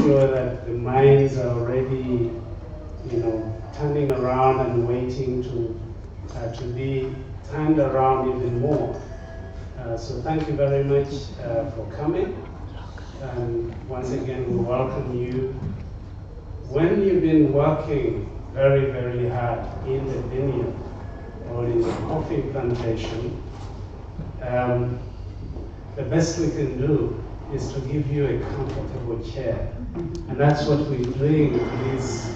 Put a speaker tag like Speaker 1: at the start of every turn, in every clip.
Speaker 1: sure that the minds are already, turning around and waiting to be turned around even more. So thank you very much for coming. And once again, we welcome you. When you've been working very, very hard in the vineyard or in the coffee plantation, the best we can do is to give you a comfortable chair. And that's what we're doing to these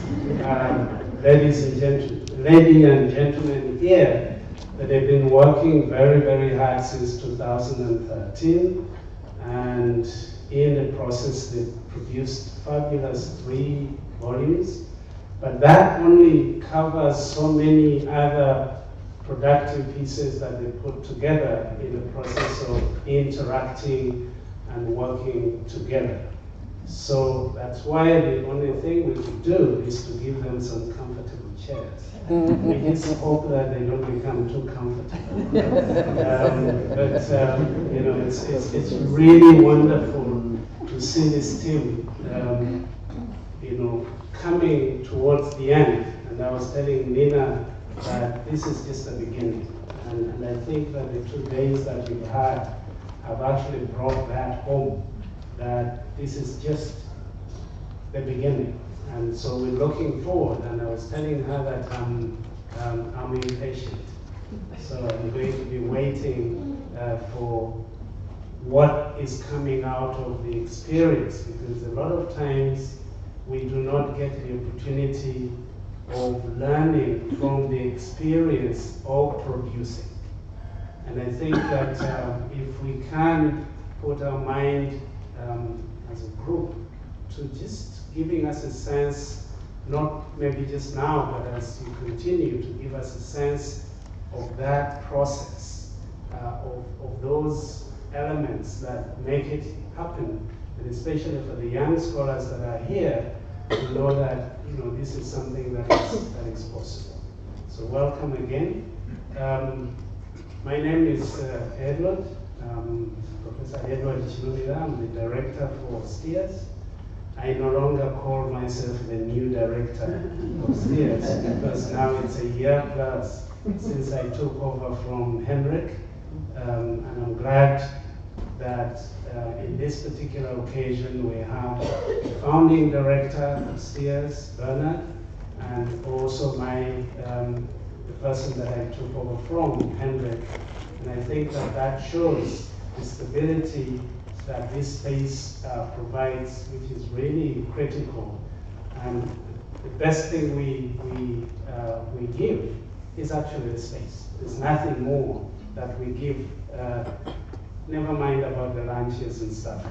Speaker 1: ladies and gentlemen here that have been working very, very hard since 2013. And in the process, they've produced fabulous 3 volumes. But that only covers so many other productive pieces that they put together in the process of interacting and working together. So that's why the only thing we could do is to give them some comfortable chairs. We just hope that they don't become too comfortable. It's really wonderful to see this team, coming towards the end. And I was telling Nina that this is just the beginning. And I think that the 2 days that we've had have actually brought that home, that this is just the beginning. And so we're looking forward, and I was telling her that I'm impatient. So I'm going to be waiting for what is coming out of the experience, because a lot of times we do not get the opportunity of learning from the experience of producing. And I think that if we can put our mind as a group to just giving us a sense, not maybe just now, but as you continue to give us a sense of that process, of those elements that make it happen, and especially for the young scholars that are here, to know that this is something that is possible. So welcome again. My name is Edward, Professor Edward Chilulira. I'm the director for STIAS. I no longer call myself the new director of STIAS because now it's a year plus since I took over from Henrik. And I'm glad that in this particular occasion we have the founding director of STIAS, Bernard, and also the person that I took over from, Henrik. And I think that shows the stability that this space provides, which is really critical. And the best thing we give is actually the space. There's nothing more that we give. Never mind about the lunches and stuff.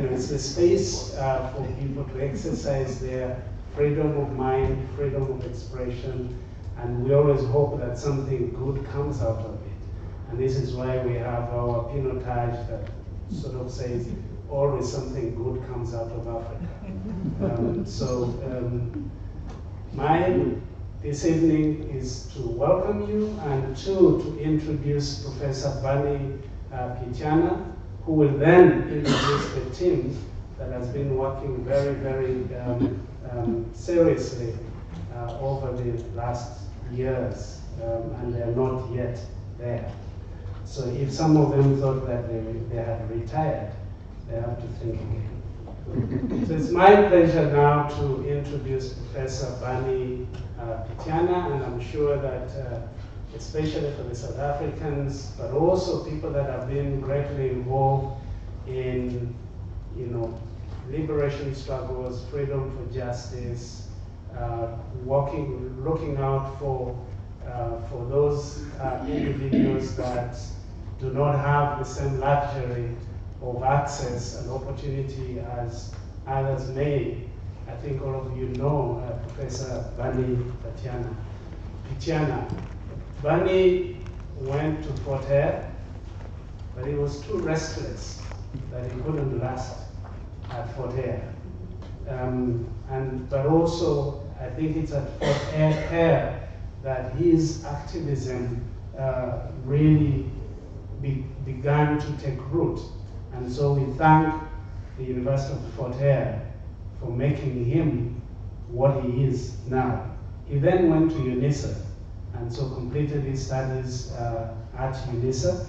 Speaker 1: It's the space for people to exercise their freedom of mind, freedom of expression, and we always hope that something good comes out of it. And this is why we have our pinotage that sort of says, always something good comes out of Africa. Mine this evening is to welcome you, and 2, to introduce Professor Bani Pichana, who will then introduce the team that has been working very, very seriously over the last years, and they're not yet there. So if some of them thought that they had retired, they have to think again. So it's my pleasure now to introduce Professor Bani Pichana, and I'm sure that especially for the South Africans, but also people that have been greatly involved in liberation struggles, freedom for justice, looking out for those individuals that do not have the same luxury of access and opportunity as others may. I think all of you know Professor Bani Pichana. Bani went to Fort Hare, but he was too restless that he couldn't last at Fort Hare. But also, I think it's at Fort Hare that his activism really began to take root. And so we thank the University of Fort Hare for making him what he is now. He then went to UNISA and so completed his studies at UNISA.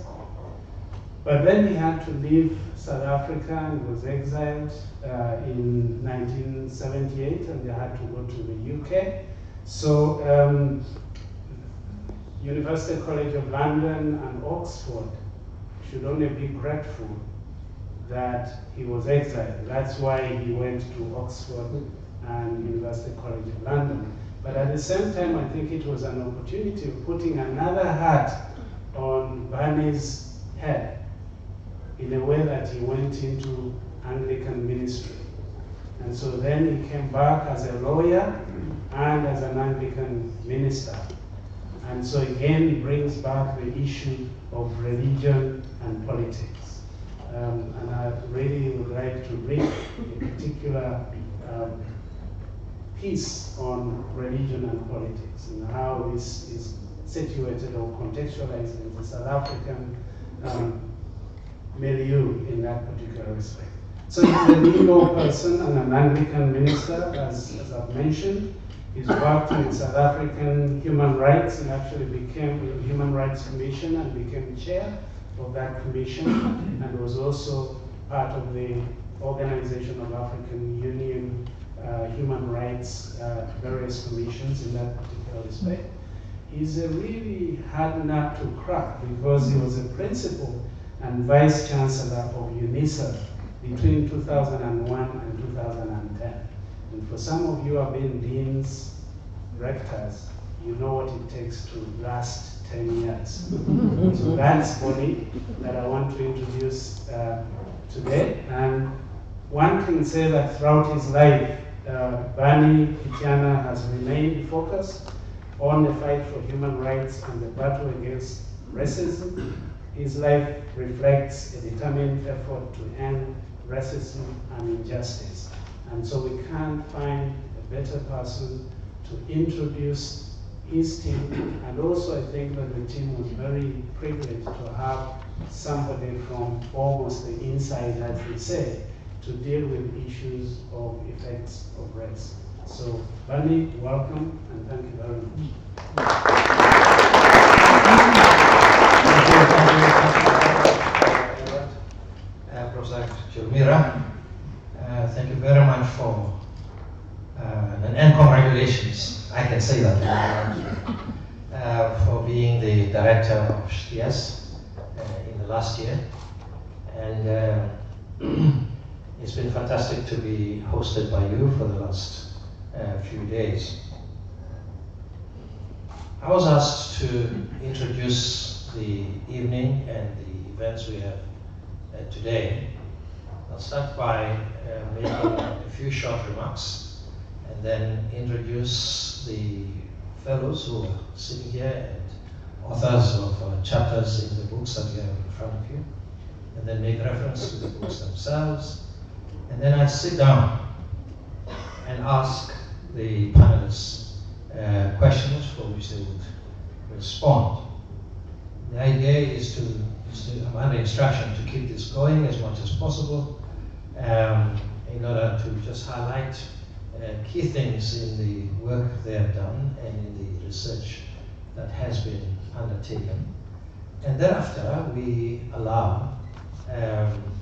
Speaker 1: But then he had to leave South Africa and was exiled in 1978, and they had to go to the UK. So University College of London and Oxford should only be grateful that he was exiled. That's why he went to Oxford and University College of London. But at the same time, I think it was an opportunity of putting another hat on Bani's head in a way that he went into Anglican ministry. And so then he came back as a lawyer and as an Anglican minister. And so again, he brings back the issue of religion and politics. And I really would like to read a particular piece on religion and politics and how this is situated or contextualized in the South African milieu in that particular respect. So he's a legal person and an Anglican minister, as I've mentioned. He's worked in South African human rights and actually became a Human Rights Commission and became chair of that commission, and was also part of the Organization of African Union human rights, various commissions in that particular respect. He's a really hard nut to crack because he was a principal and vice chancellor of UNISA between 2001 and 2010. And for some of you who have been deans, rectors, you know what it takes to last 10 years. So that's Boni that I want to introduce today. And one can say that throughout his life, Bani Pityana has remained focused on the fight for human rights and the battle against racism. His life reflects a determined effort to end racism and injustice. And so we can't find a better person to introduce his team. And also I think that the team was very privileged to have somebody from almost the inside, as we say, to deal with issues of effects of race. So Bani, welcome, and thank you very
Speaker 2: much. Professor Chilmira, thank you very much for and congratulations, I can say that, for being the director of STIAS in the last year. And it's been fantastic to be hosted by you for the last few days. I was asked to introduce the evening and the events we have today. I'll start by making a few short remarks and then introduce the fellows who are sitting here and authors of chapters in the books that you have in front of you, and then make reference to the books themselves. And then I sit down and ask the panelists questions for which they would respond. The idea is I'm under instruction to keep this going as much as possible in order to just highlight key things in the work they have done and in the research that has been undertaken. And thereafter, we allow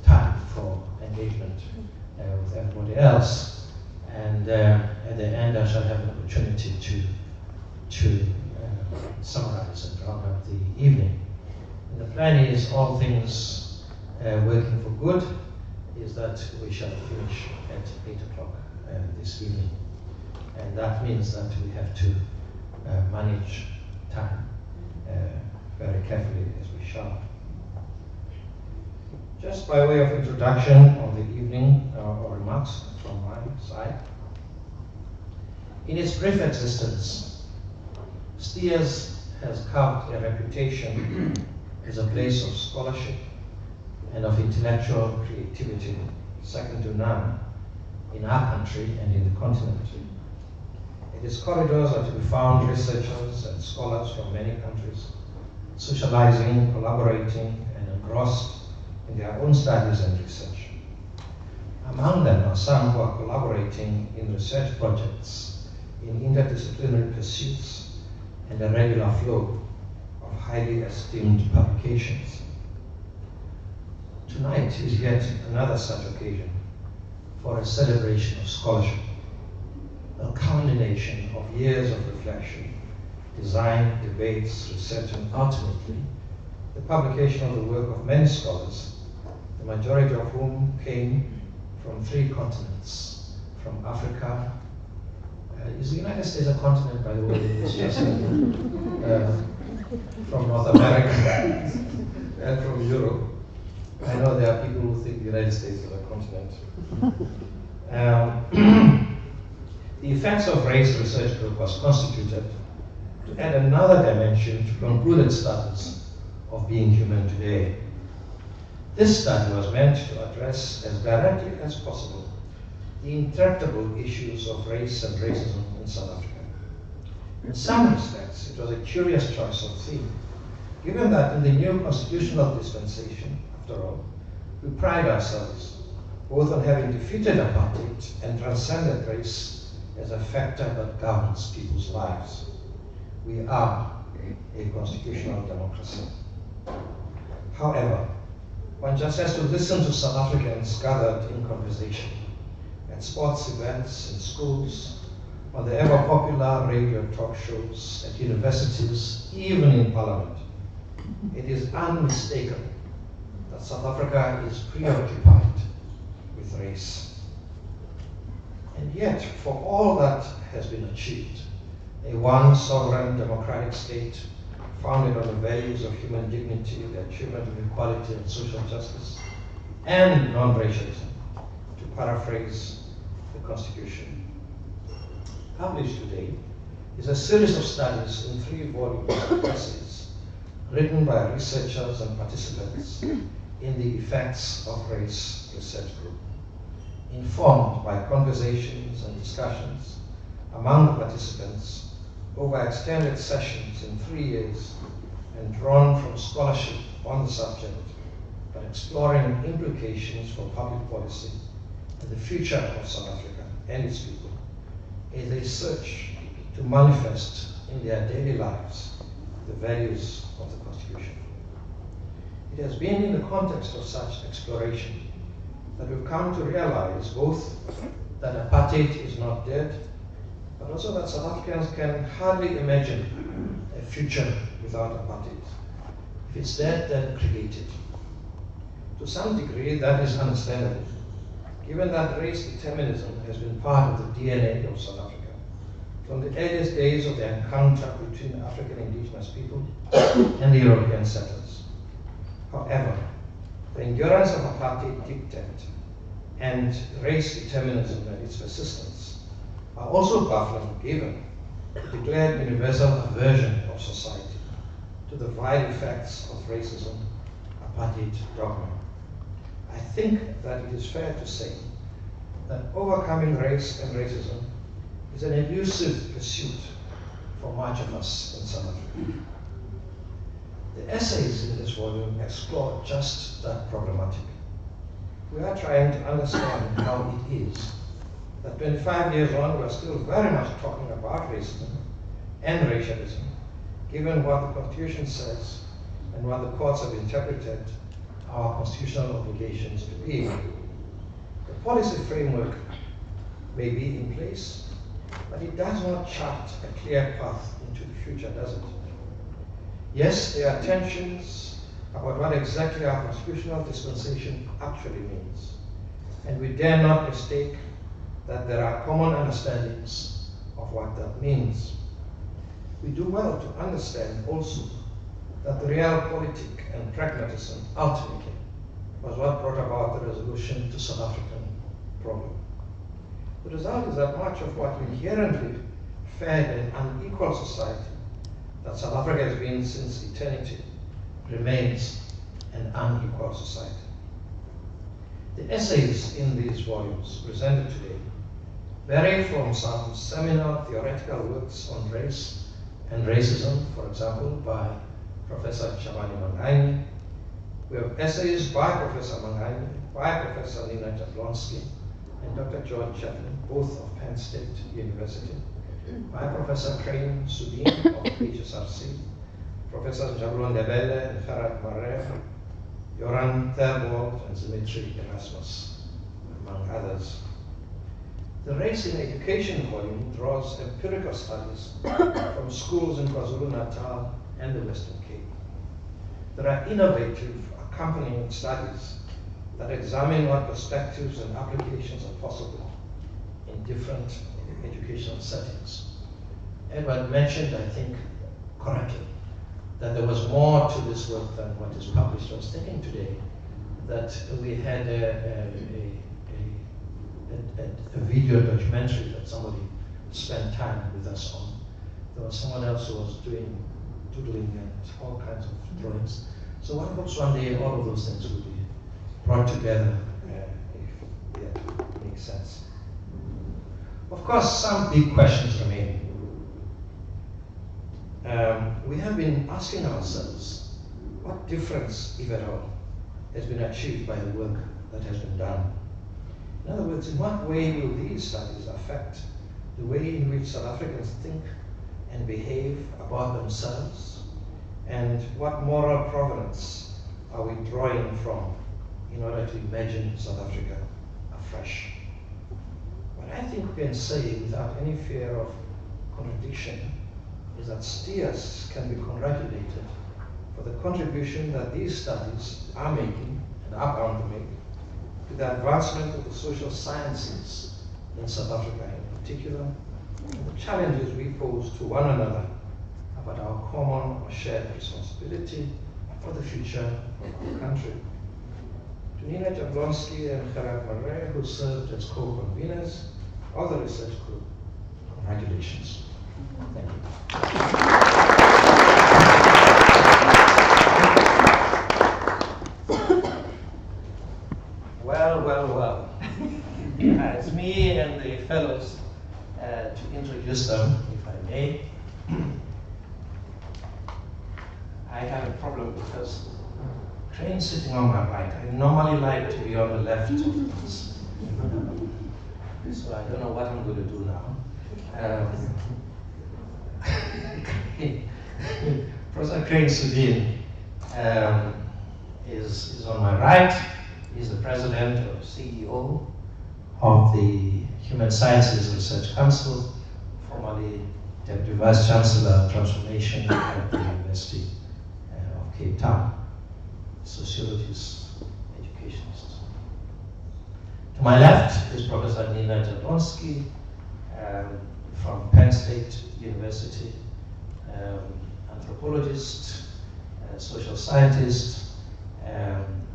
Speaker 2: time for engagement with everybody else. And at the end, I shall have an opportunity to summarize and round up the evening. And the plan is, all things working for good, is that we shall finish at 8 o'clock this evening. And that means that we have to manage time very carefully as we shall. Just by way of introduction of the evening, or remarks from my side. In its brief existence, STIAS has carved a reputation as a place of scholarship and of intellectual creativity, second to none in our country and in the continent. In its corridors are to be found researchers and scholars from many countries, socializing, collaborating, and engrossed in their own studies and research. Among them are some who are collaborating in research projects, in interdisciplinary pursuits, and a regular flow of highly esteemed publications. Tonight is yet another such occasion for a celebration of scholarship, a culmination of years of reflection, design, debates, research, and ultimately the publication of the work of many scholars, the majority of whom came from 3 continents, from Africa. Is the United States a continent, by the way? It's just, from North America and from Europe. I know there are people who think the United States is a continent. The Effects of Race Research Group was constituted to add another dimension to concluded studies of being human today. This study was meant to address as directly as possible the intractable issues of race and racism in South Africa. In some respects, it was a curious choice of theme, given that in the new constitutional dispensation, after all, we pride ourselves both on having defeated apartheid and transcended race as a factor that governs people's lives. We are a constitutional democracy. However, one just has to listen to South Africans gathered in conversation, at sports events, in schools, on the ever-popular radio talk shows, at universities, even in Parliament. It is unmistakable that South Africa is preoccupied with race. And yet, for all that has been achieved, a one sovereign democratic state founded on the values of human dignity, the achievement of equality and social justice, and non-racialism, to paraphrase the Constitution. Published today is a series of studies in 3 volumes of essays written by researchers and participants in the Effects of Race Research Group, informed by conversations and discussions among the participants over extended sessions in 3 years and drawn from scholarship on the subject, but exploring implications for public policy and the future of South Africa and its people as they search to manifest in their daily lives the values of the Constitution. It has been in the context of such exploration that we've come to realize both that apartheid is not dead, but also that South Africans can hardly imagine a future without apartheid. If it's dead, then create it. To some degree, that is understandable, given that race determinism has been part of the DNA of South Africa, from the earliest days of the encounter between African indigenous people and the European settlers. However, the endurance of apartheid dictate and race determinism and its persistence are also baffling given the declared universal aversion of society to the vile effects of racism, apartheid dogma. I think that it is fair to say that overcoming race and racism is an elusive pursuit for much of us in South Africa. The essays in this volume explore just that problematic. We are trying to understand how it is that 25 years on, we are still very much talking about racism and racialism, given what the Constitution says and what the courts have interpreted our constitutional obligations to be. The policy framework may be in place, but it does not chart a clear path into the future, does it? Yes, there are tensions about what exactly our constitutional dispensation actually means, and we dare not mistake that there are common understandings of what that means. We do well to understand also that the realpolitik and pragmatism ultimately was what brought about the resolution to South African problem. The result is that much of what inherently fed an unequal society that South Africa has been since eternity remains an unequal society. The essays in these volumes presented today vary from some seminal theoretical works on race and racism, for example, by Professor Chabani Manganyi. We have essays by Professor Manganyi, by Professor Nina Jablonski, and Dr. George Chaplin, both of Penn State University, by Professor Crane Sudin of HSRC, Professor Jablon Debele and Gerard Marre, Joran Terborg and Dimitri Erasmus, among others. The Race in Education volume draws empirical studies from schools in KwaZulu-Natal and the Western Cape. There are innovative accompanying studies that examine what perspectives and applications are possible in different educational settings. Edward mentioned, I think correctly, that there was more to this work than what is published. I was thinking today that we had a video documentary that somebody spent time with us on. There was someone else who was doing doodling and all kinds of drawings. So one hopes one day all of those things will be brought together if it makes sense. Of course, some big questions remain. We have been asking ourselves, what difference, if at all, has been achieved by the work that has been done? In other words, in what way will these studies affect the way in which South Africans think and behave about themselves? And what moral provenance are we drawing from in order to imagine South Africa afresh? What I think we can say without any fear of contradiction is that STIAS can be congratulated for the contribution that these studies are making and are bound to make to the advancement of the social sciences in South Africa in particular, and the challenges we pose to one another about our common or shared responsibility for the future of our country. To Nina Jablonski and Gerard Marre, who served as co-conveners of the research group, congratulations. Thank you. Well. It's me and the fellows to introduce them, if I may. I have a problem because Crane's sitting on my right. I normally like to be on the left of this. So I don't know what I'm going to do now. Professor Crane Sudin is on my right. He's the president or CEO of the Human Sciences Research Council, formerly Deputy Vice Chancellor of Transformation at the University of Cape Town, sociologist, educationist. To my left is Professor Nina Jablonski from Penn State University, anthropologist, social scientist,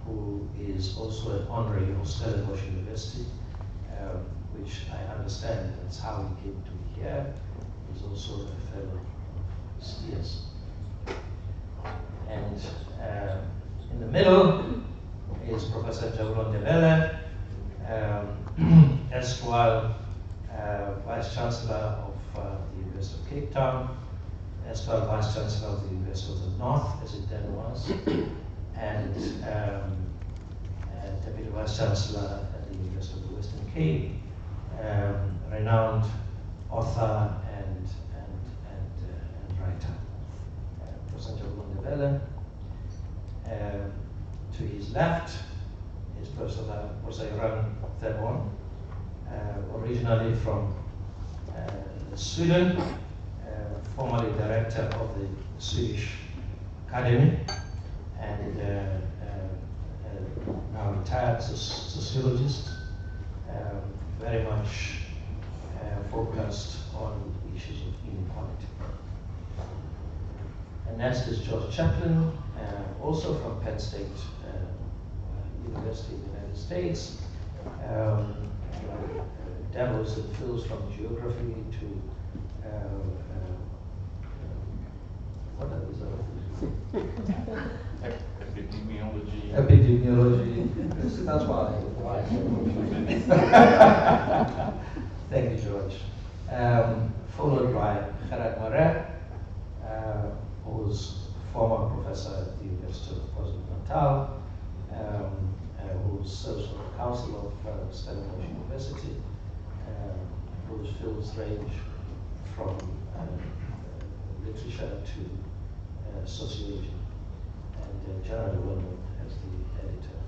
Speaker 2: who is also an honorary of Stellenbosch University, which I understand that's how he came to be here. He's also a fellow of STIAS. And in the middle is Professor Jablon Debele, erstwhile Vice Chancellor of the University of Cape Town, erstwhile Vice Chancellor of the University of the North, as it then was, and Deputy Vice Chancellor at the University of the Western Cape, renowned author and writer, Professor Jablon Debele. To his left is Professor Joran Terborg, originally from Sweden, formerly director of the Swedish Academy, and now retired sociologist, very much focused on issues of inequality. And next is George Chaplin, also from Penn State University in the United States. Dabbles and fills from geography to what are these other things? Epidemiology. That's why. Thank you, George. Followed by Gerard Marre, who's former professor at the University of KwaZulu-Natal, who serves on the Council of Stellenbosch University, whose fields range from literature to sociology, and generally well known as the editor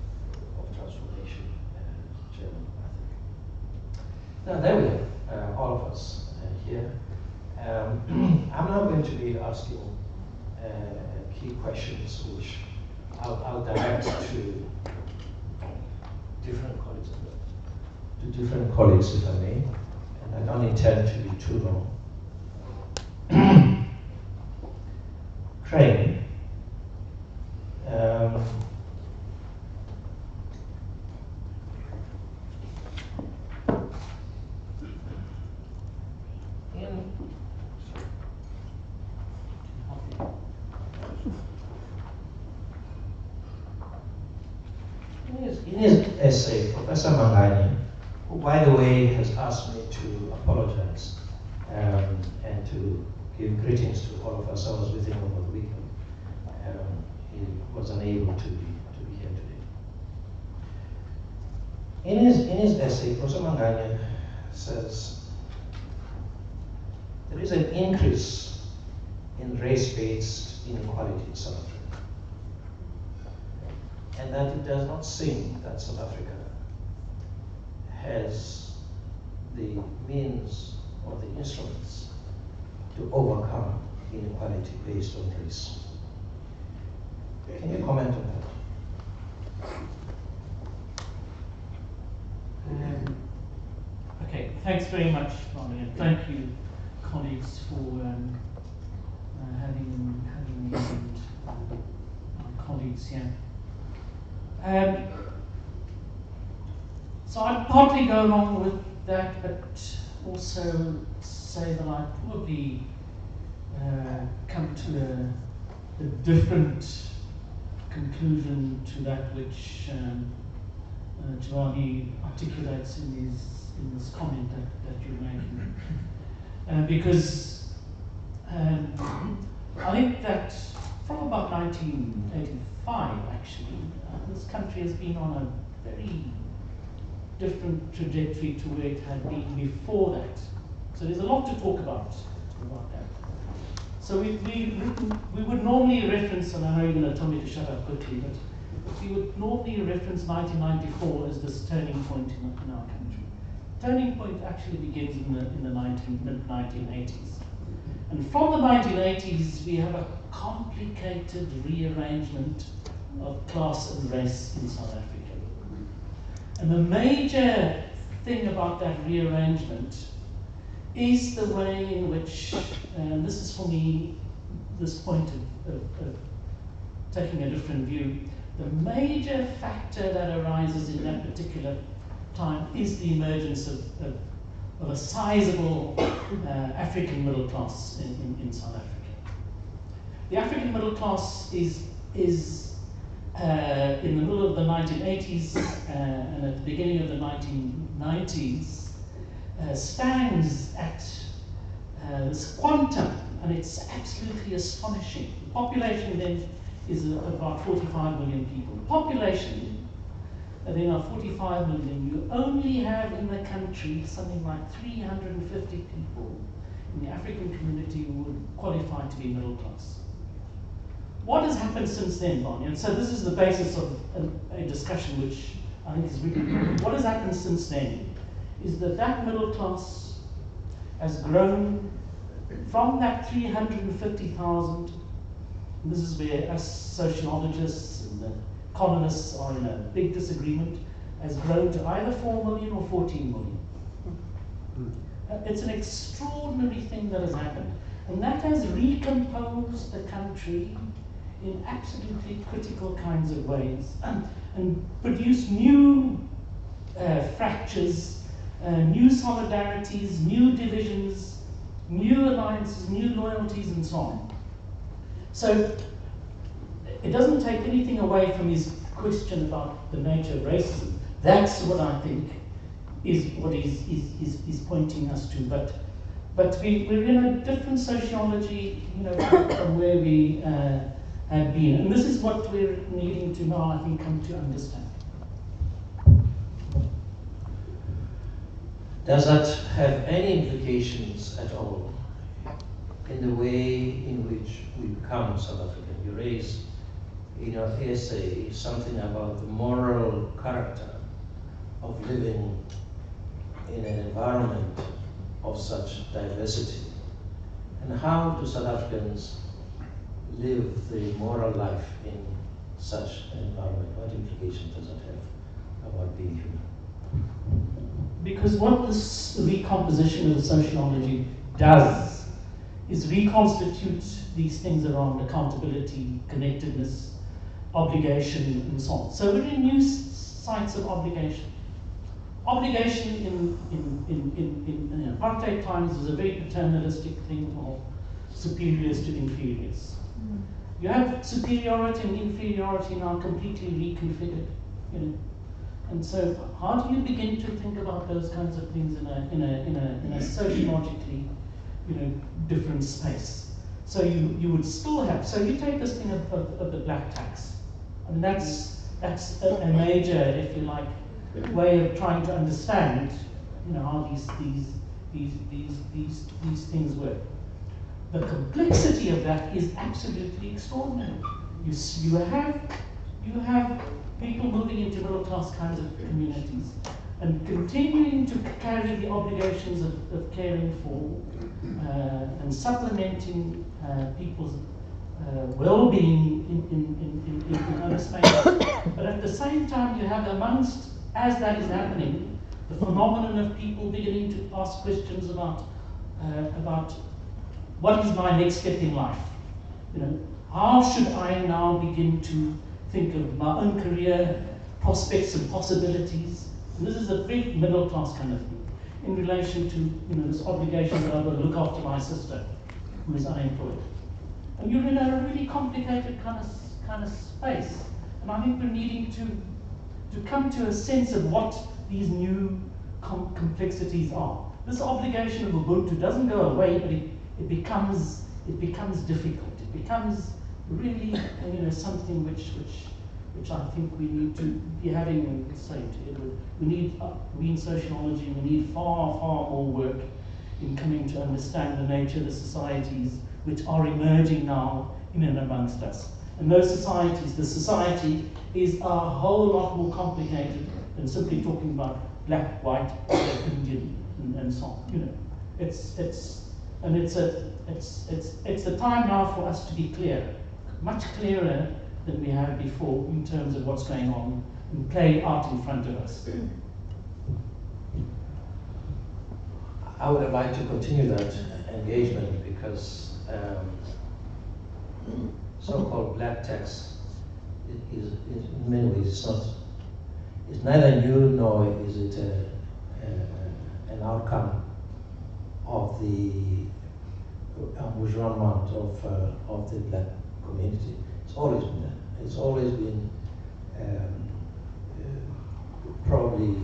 Speaker 2: of Transformation Journal, I think. Now there we are, all of us here. I'm now going to be asking key questions which I'll direct to different colleagues, if I may, and I don't intend to be too long. Crane. In his essay, Professor Mangani, who, by the way, has asked me to apologize and to give greetings to all of us. I was with him over the weekend. He was unable to be here today. In his essay, Professor Mangani says there is an increase in race-based inequality in South Africa, and that it does not seem that South Africa has the means or the instruments to overcome inequality based on race. Can you comment on that?
Speaker 3: Okay, thanks very much, Bonnie, and thank you, colleagues, for having me and my colleagues here. So I'd partly go along with that, but also say that I'd probably come to a different conclusion to that which Jawadi articulates in this comment that you're making. Because I think that from about 1985, actually, this country has been on a very different trajectory to where it had been before that. So there's a lot to talk about that. So we would normally reference, and I know you're going to tell me to shut up quickly, but we would normally reference 1994 as this turning point in our country. Turning point actually begins in the mid-1980s. And from the 1980s, we have a complicated rearrangement of class and race in South Africa. And the major thing about that rearrangement is the way in which, and this is for me, this point of taking a different view, the major factor that arises in that particular time is the emergence of a sizable African middle class in South Africa. The African middle class is in the middle of the 1980s and at the beginning of the 1990s, stands at this quantum, and it's absolutely astonishing. The population then is about 45 million people. The population, then of 45 million, you only have in the country something like 350 people in the African community who would qualify to be middle class. What has happened since then, Bonnie? And so this is the basis of a discussion which I think is really important. What has happened since then is that middle class has grown from that 350,000. This is where us sociologists and economists are in a big disagreement, has grown to either 4 million or 14 million. It's an extraordinary thing that has happened. And that has recomposed the country in absolutely critical kinds of ways and produced new fractures, new solidarities, new divisions, new alliances, new loyalties, and so on. So it doesn't take anything away from his question about the nature of racism. That's what I think is what he's pointing us to. But we're in a different sociology, from where we had been. And this is what we're needing to now, I think, come to understand.
Speaker 2: Does that have any implications at all in the way in which we become South African? You raise in your essay something about the moral character of living in an environment of such diversity. And how do South Africans live the moral life in such an environment? What implications does that have about being human?
Speaker 3: Because what this recomposition of the sociology does is reconstitute these things around accountability, connectedness, obligation, and so on. So we're in new sites of obligation. Obligation in apartheid times was a very paternalistic thing of superiors to inferiors. You have superiority and inferiority now completely reconfigured, you know. And so, how do you begin to think about those kinds of things in a sociologically, you know, different space? So you would still have. So you take this thing of the black tax. I mean, that's a major, if you like, way of trying to understand, you know, how these things work. The complexity of that is absolutely extraordinary. You have people moving into middle class kinds of communities and continuing to carry the obligations of caring for and supplementing people's well-being in other spaces. But at the same time, you have amongst, as that is happening, the phenomenon of people beginning to ask questions about what is my next step in life? You know, how should I now begin to think of my own career prospects and possibilities? And this is a big middle class kind of thing in relation to, you know, this obligation that I've got to look after my sister who is unemployed. And you're in a really complicated kind of space. And I think we're needing to come to a sense of what these new complexities are. This obligation of Ubuntu doesn't go away, but it becomes difficult. It becomes really, you know, something which I think we need to be having, and saying to Edward, we in sociology, we need far more work in coming to understand the nature of the societies which are emerging now in and amongst us. And those societies, the society is a whole lot more complicated than simply talking about black, white, Indian, and so on. You know, it's the time now for us to be clear, much clearer than we have before in terms of what's going on and playing out in front of us.
Speaker 2: I would like to continue that engagement because so-called black tax is in many ways it's neither new nor is it an outcome of the bourgeoisement of the black community. It's always been there. It's always been probably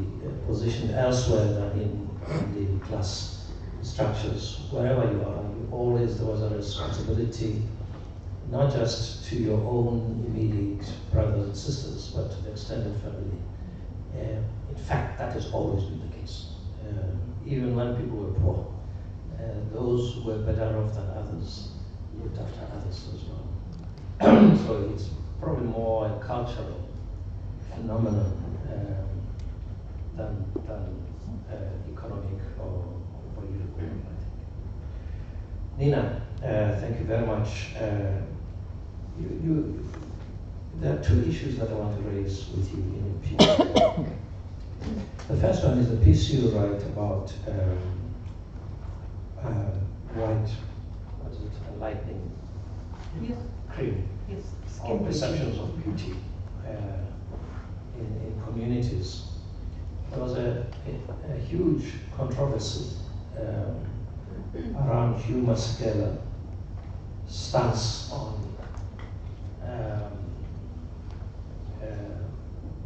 Speaker 2: positioned elsewhere than in the class structures. Wherever you are, there was a responsibility not just to your own immediate brothers and sisters, but to the extended family. In fact, that has always been the case. Even when people were poor, those who were better off than others looked after others as well. So it's probably more a cultural phenomenon than economic or political, I think. Nina, thank you very much. There are two issues that I want to raise with you in a piece. The first one is the piece you write about white, what is it, lightning cream, or perceptions of beauty in communities. There was a huge controversy around Hugh Masekela's stance on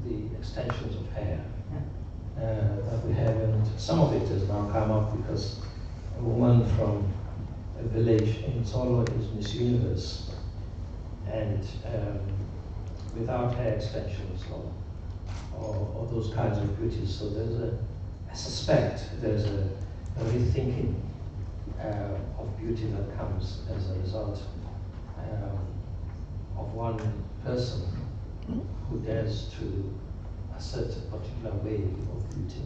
Speaker 2: the extensions of hair that we have, and some of it has now come up because a woman from a village in Solo is Miss Universe, and without hair extensions or those kinds of beauties. So there's I suspect there's a rethinking of beauty that comes as a result of one person who dares to assert a particular way of beauty.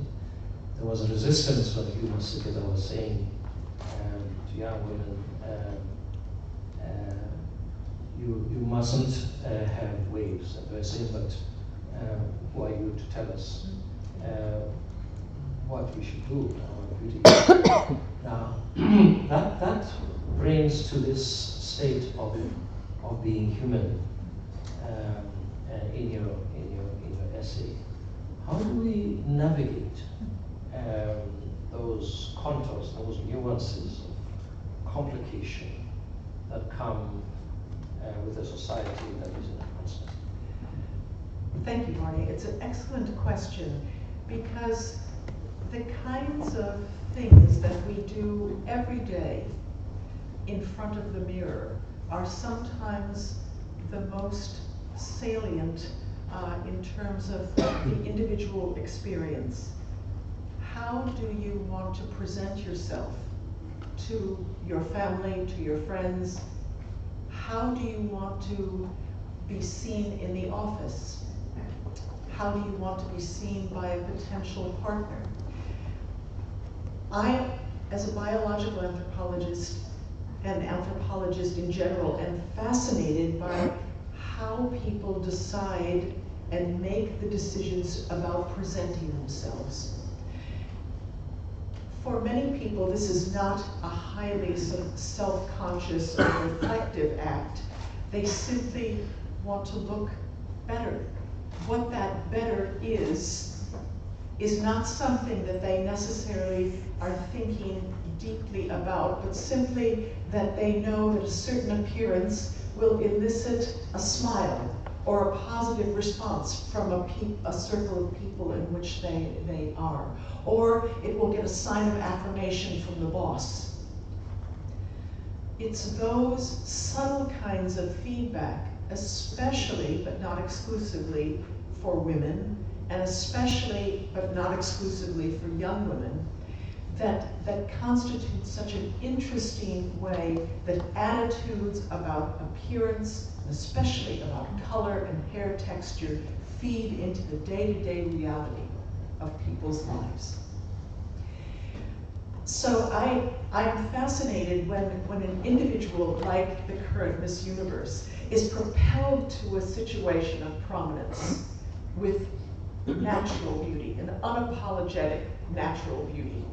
Speaker 2: There was a resistance from humans, because I was saying to young women, you mustn't have waves. And they're saying, but who are you to tell us what we should do our beauty? Now, that brings to this state of being human in your essay. How do we navigate those contours, those nuances of complication that come with a society that is in advancement?
Speaker 4: Thank you, Marty. It's an excellent question, because the kinds of things that we do every day in front of the mirror are sometimes the most salient in terms of the individual experience. How do you want to present yourself to your family, to your friends? How do you want to be seen in the office? How do you want to be seen by a potential partner? I, as a biological anthropologist and anthropologist in general, am fascinated by how people decide and make the decisions about presenting themselves. For many people, this is not a highly sort of self-conscious or reflective act. They simply want to look better. What that better is not something that they necessarily are thinking deeply about, but simply that they know that a certain appearance will elicit a smile or a positive response from a circle of people in which they are. Or it will get a sign of affirmation from the boss. It's those subtle kinds of feedback, especially but not exclusively for women, and especially but not exclusively for young women, that constitute such an interesting way that attitudes about appearance, especially about color and hair texture, feed into the day-to-day reality of people's lives. So I'm fascinated when an individual like the current Miss Universe is propelled to a situation of prominence with natural beauty, an unapologetic natural beauty.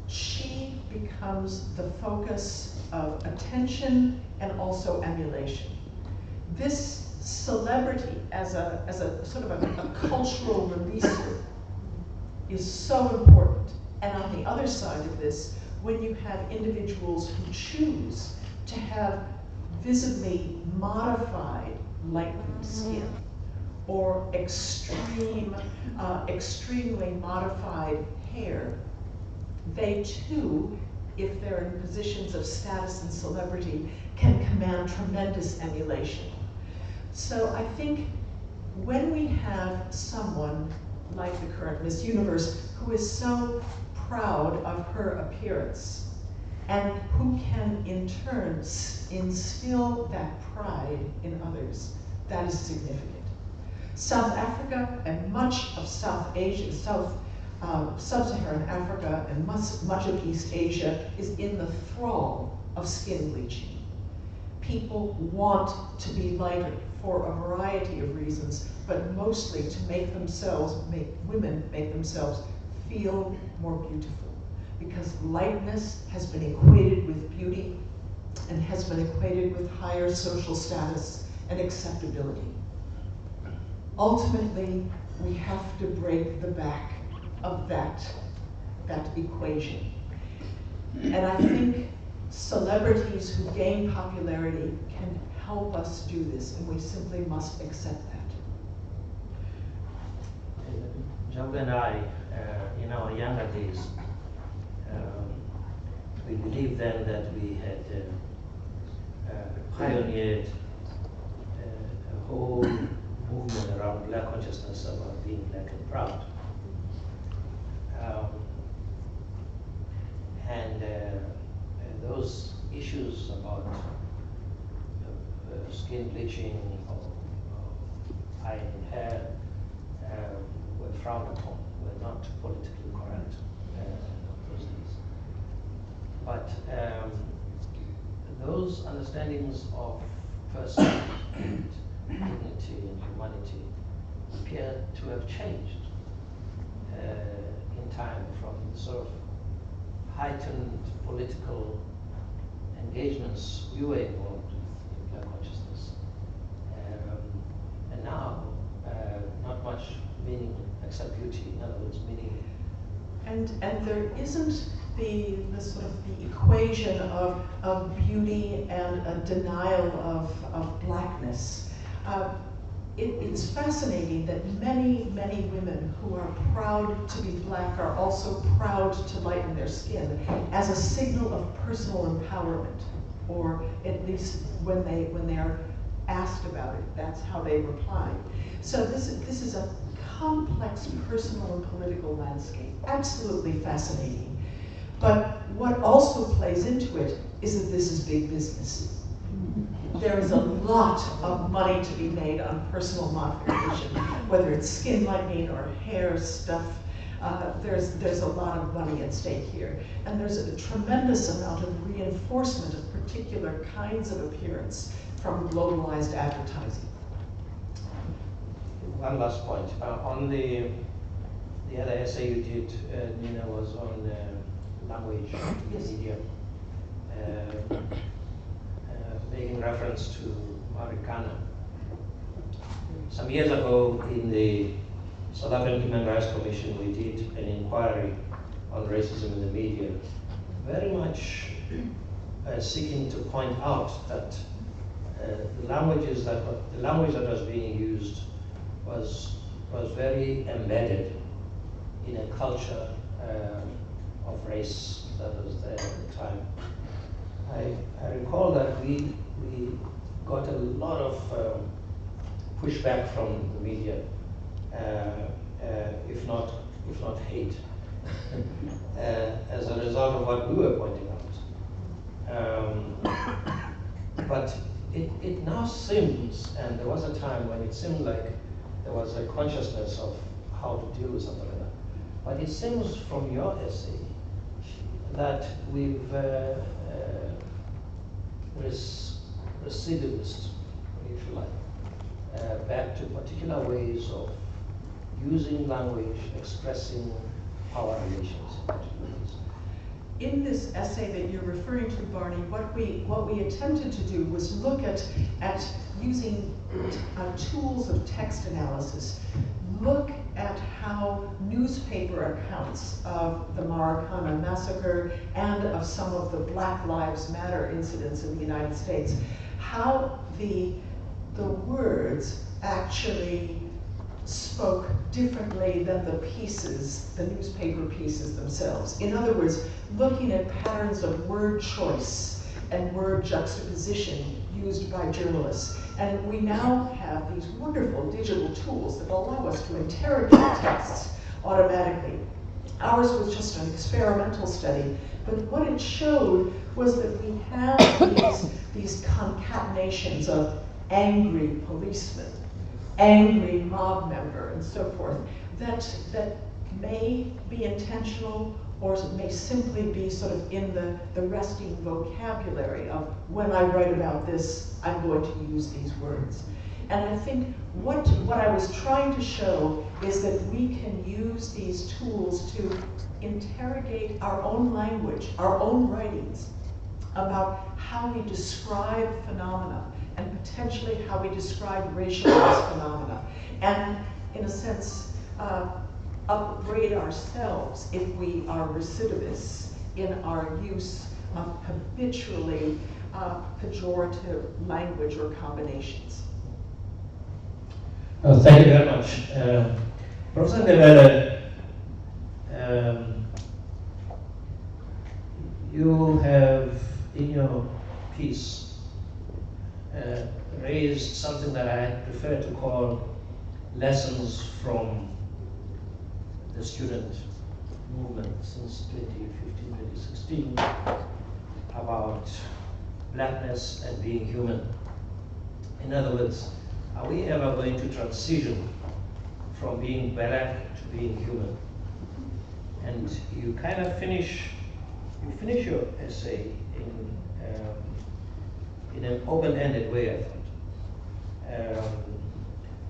Speaker 4: She becomes the focus of attention and also emulation. This celebrity as a sort of a cultural releaser is so important. And on the other side of this, when you have individuals who choose to have visibly modified lightened skin or extremely modified hair, they too, if they're in positions of status and celebrity, can command tremendous emulation. So I think when we have someone like the current Miss Universe who is so proud of her appearance and who can in turn instill that pride in others, that is significant. South Africa and much of South Asia, Sub-Saharan Africa and much of East Asia is in the thrall of skin bleaching. People want to be lighter for a variety of reasons, but mostly to make women make themselves feel more beautiful, because lightness has been equated with beauty and has been equated with higher social status and acceptability. Ultimately, we have to break the back of that equation. And I think celebrities who gain popularity can help us do this, and we simply must accept that.
Speaker 2: Job and I, in our younger days, we believed then that we had pioneered a whole movement around black consciousness about being black and proud. skin bleaching or ironing hair were frowned upon, were not politically correct those days. But those understandings of person and dignity and humanity appear to have changed in time from sort of heightened political engagements we were involved with in Black consciousness. And now, not much meaning except beauty, in other words, meaning.
Speaker 4: And there isn't the sort of the equation of beauty and a denial of blackness. It's fascinating that many women who are proud to be black are also proud to lighten their skin as a signal of personal empowerment, or at least when they are asked about it, that's how they reply. So this is a complex personal and political landscape, absolutely fascinating. But what also plays into it is that this is big business. There is a lot of money to be made on personal modification, whether it's skin lightening or hair stuff. There's a lot of money at stake here. And there's a tremendous amount of reinforcement of particular kinds of appearance from globalized advertising.
Speaker 2: One last point. On the other essay you did, Nina, was on language media. Making reference to Marikana. Some years ago in the South African Human Rights Commission, we did an inquiry on racism in the media, very much seeking to point out that the language that was being used was very embedded in a culture of race that was there at the time. I recall that we got a lot of pushback from the media, if not hate, as a result of what we were pointing out. But it now seems, and there was a time when it seemed like there was a consciousness of how to deal with something like that. But it seems from your essay that we've recidivist, if you like, back to particular ways of using language, expressing power relations.
Speaker 4: In this essay that you're referring to, Barney, what we attempted to do was look at using tools of text analysis, look at how newspaper accounts of the Marikana massacre and of some of the Black Lives Matter incidents in the United States, how the words actually spoke differently than the pieces, the newspaper pieces themselves. In other words, looking at patterns of word choice and word juxtaposition used by journalists. And we now have these wonderful digital tools that allow us to interrogate texts automatically. Ours was just an experimental study, but what it showed was that we have these concatenations of angry policeman, angry mob member, and so forth, that may be intentional or may simply be sort of in the resting vocabulary of, when I write about this, I'm going to use these words. And I think what I was trying to show is that we can use these tools to interrogate our own language, our own writings, about how we describe phenomena, and potentially how we describe racialized phenomena, and in a sense, upgrade ourselves if we are recidivists in our use of habitually pejorative language or combinations.
Speaker 2: Thank you very much. Professor Ndebele, you have in your piece raised something that I prefer to call lessons from the student movement since 2015, 2016 about blackness and being human. In other words, are we ever going to transition from being black to being human? And you kind of finish your essay in an open-ended way, I thought.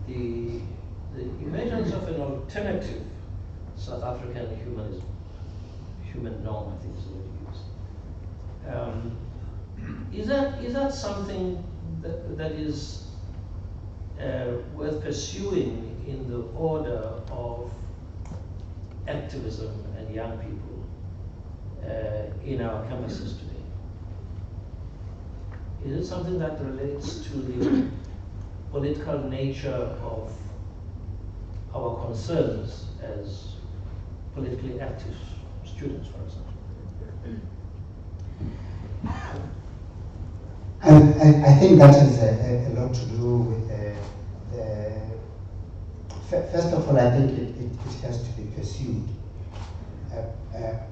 Speaker 2: The emergence of an alternative South African humanism, human norm, I think is the word you used. Is that something that is worth pursuing in the order of activism and young people in our campuses today? Is it something that relates to the political nature of our concerns as politically active students, for example?
Speaker 5: I think that has a lot to do with first of all, I think it has to be pursued,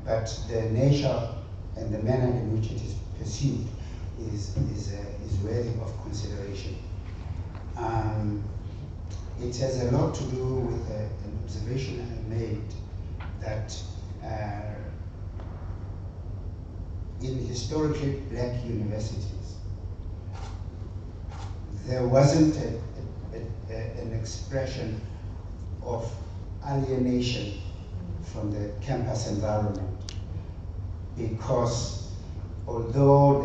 Speaker 5: but the nature and the manner in which it is pursued is worthy of consideration. It has a lot to do with an observation I made that in historically black universities, there wasn't an expression of alienation from the campus environment, because although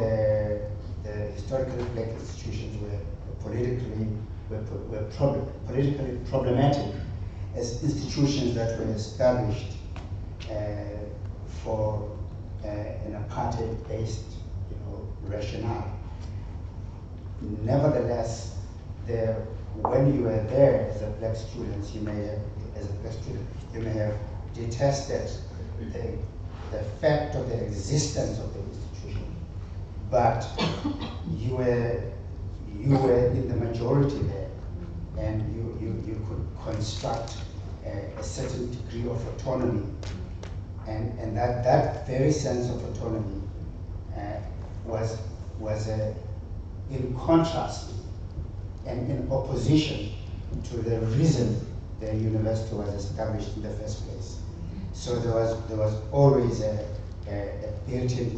Speaker 5: the historically black institutions were politically problematic as institutions that were established for an apartheid-based, rationale. Nevertheless, when you were there as a black student, you may have detested the fact of the existence of the institution, but you were in the majority there, and you could construct a certain degree of autonomy, and that very sense of autonomy was in contrast and in opposition to the reason the university was established in the first place. So there was always a built-in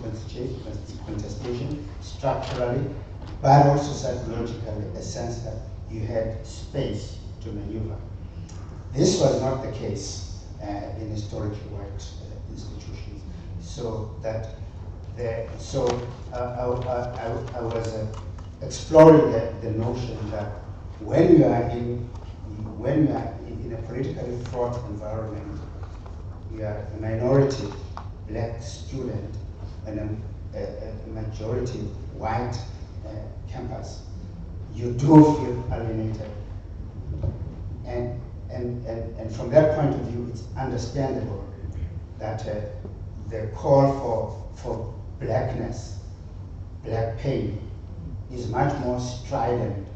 Speaker 5: contestation structurally, but also psychologically, a sense that you had space to maneuver. This was not the case in historically white institutions. So I was exploring the notion that when you are in a politically fraught environment, you are a minority black student and a majority white campus, you do feel alienated. And from that point of view, it's understandable that the call for blackness, black pain, is much more strident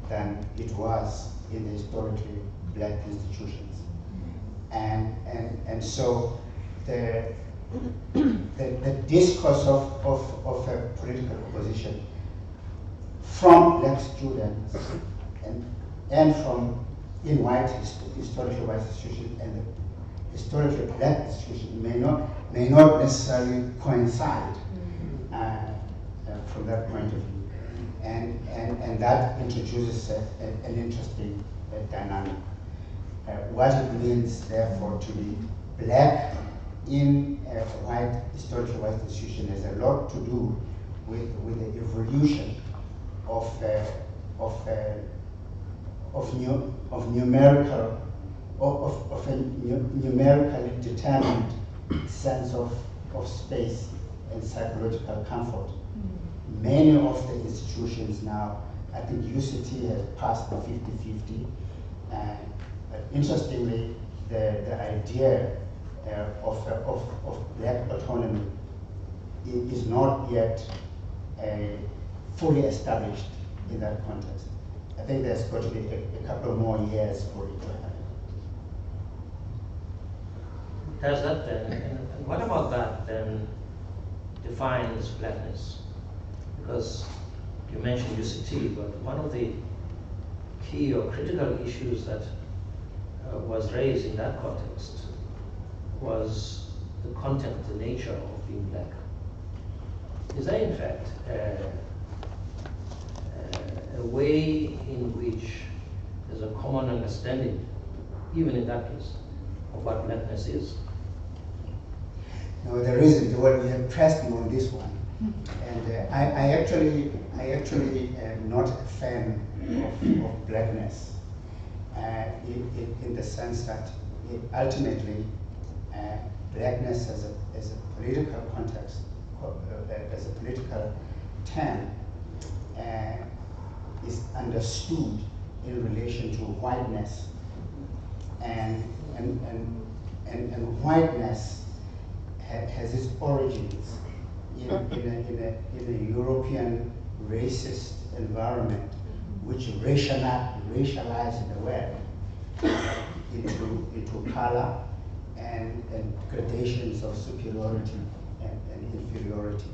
Speaker 5: than it was in the historically black institutions. And so the discourse of a political opposition from black students and from historically white institutions and the historically black institutions may not necessarily coincide from that point of view. And that introduces an interesting dynamic. What it means, therefore, to be black in a historically white institution has a lot to do with the evolution of a numerically determined sense of space and psychological comfort. Many of the institutions now, I think UCT has passed the 50-50, but interestingly, the idea of black autonomy is not yet fully established in that context. I think there's got to be a couple more years for it to happen.
Speaker 2: Does that then, and what about that then defines blackness? Because you mentioned UCT, but one of the key or critical issues that was raised in that context was the content, the nature of being black. Is there in fact a way in which there's a common understanding, even in that case, of what blackness is?
Speaker 5: No, there isn't. Well, you have pressed me on this one, and I actually am not a fan of blackness, in the sense that ultimately blackness as a political context, as a political term, is understood in relation to whiteness, and whiteness has its origins in a European racist environment, which racialized the world into color and gradations of superiority and inferiority.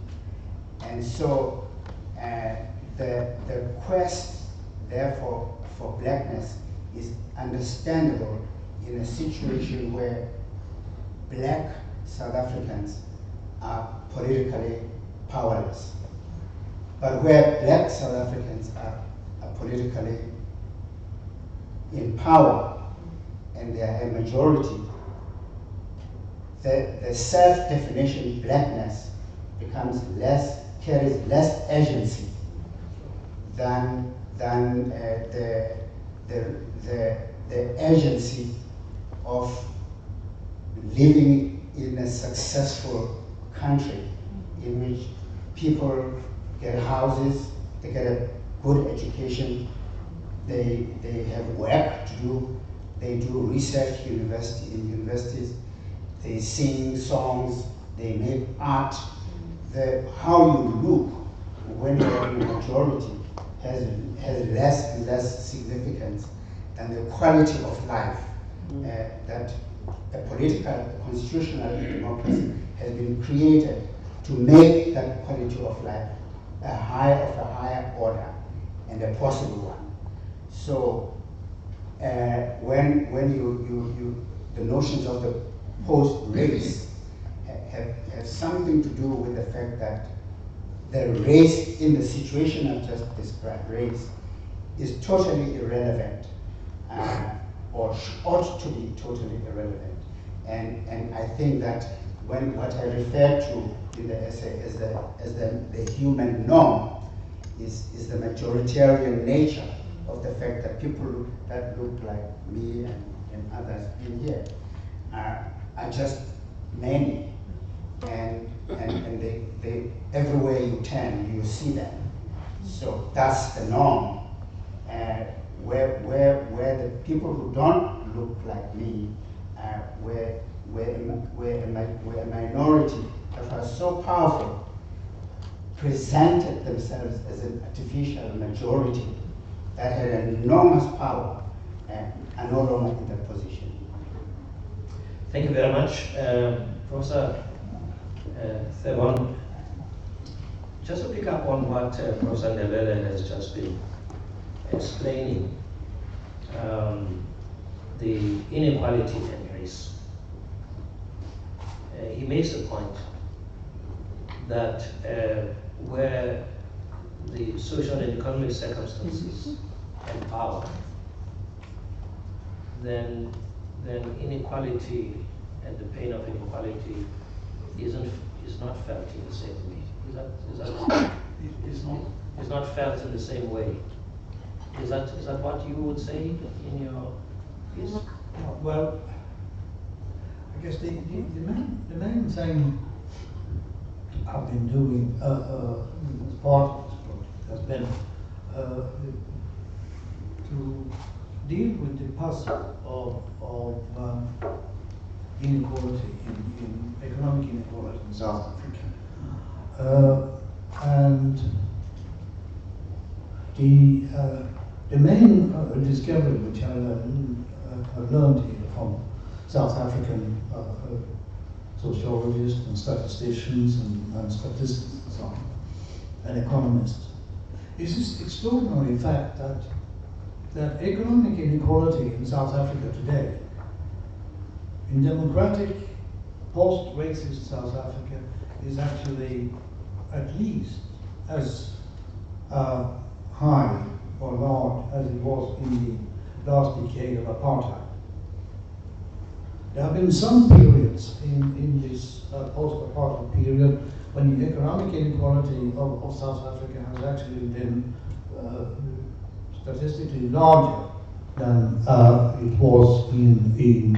Speaker 5: And so the quest, therefore, for blackness is understandable in a situation where black South Africans are politically powerless. But where black South Africans are politically in power and they are a majority, the self-definition blackness carries less agency than the agency of living in a successful country in which people get houses, they get a good education, they have work to do, they do research in universities, they sing songs, they make art. How you look when you are in a majority has less and less significance than the quality of life that a political, constitutional democracy has been created to make that quality of life of a higher order and a possible one. So when the notions of the post-race have something to do with the fact that the race in the situation I've just described, race, is totally irrelevant, or ought to be totally irrelevant. And I think that when what I referred to in the essay as the human norm is the majoritarian nature of the fact that people that look like me and others in here are just many, and they everywhere you turn you see them. So that's the norm. Where the people who don't look like me were a minority that was so powerful, presented themselves as an artificial majority that had enormous power and are no longer in that position.
Speaker 2: Thank you very much. Professor Thebon, just to pick up on what Professor Ndebele has just been explaining, the inequality in race. He makes the point that where the social and economic circumstances and power, then inequality and the pain of inequality is not felt in the same way. Is not felt in the same way. Is that what you would say in your piece?
Speaker 6: Well, I guess the main thing I've been doing as part of this project has been to deal with the puzzle of inequality, in economic inequality in South Africa. And the main discovery which I've learned here from South African sociologists and statisticians and statistics and so on, and economists, is this extraordinary fact that economic inequality in South Africa today, in democratic, post-racist South Africa, is actually at least as high or large as it was in the last decade of apartheid. There have been some periods in this post-apartheid period when the economic inequality of South Africa has actually been statistically larger than it was in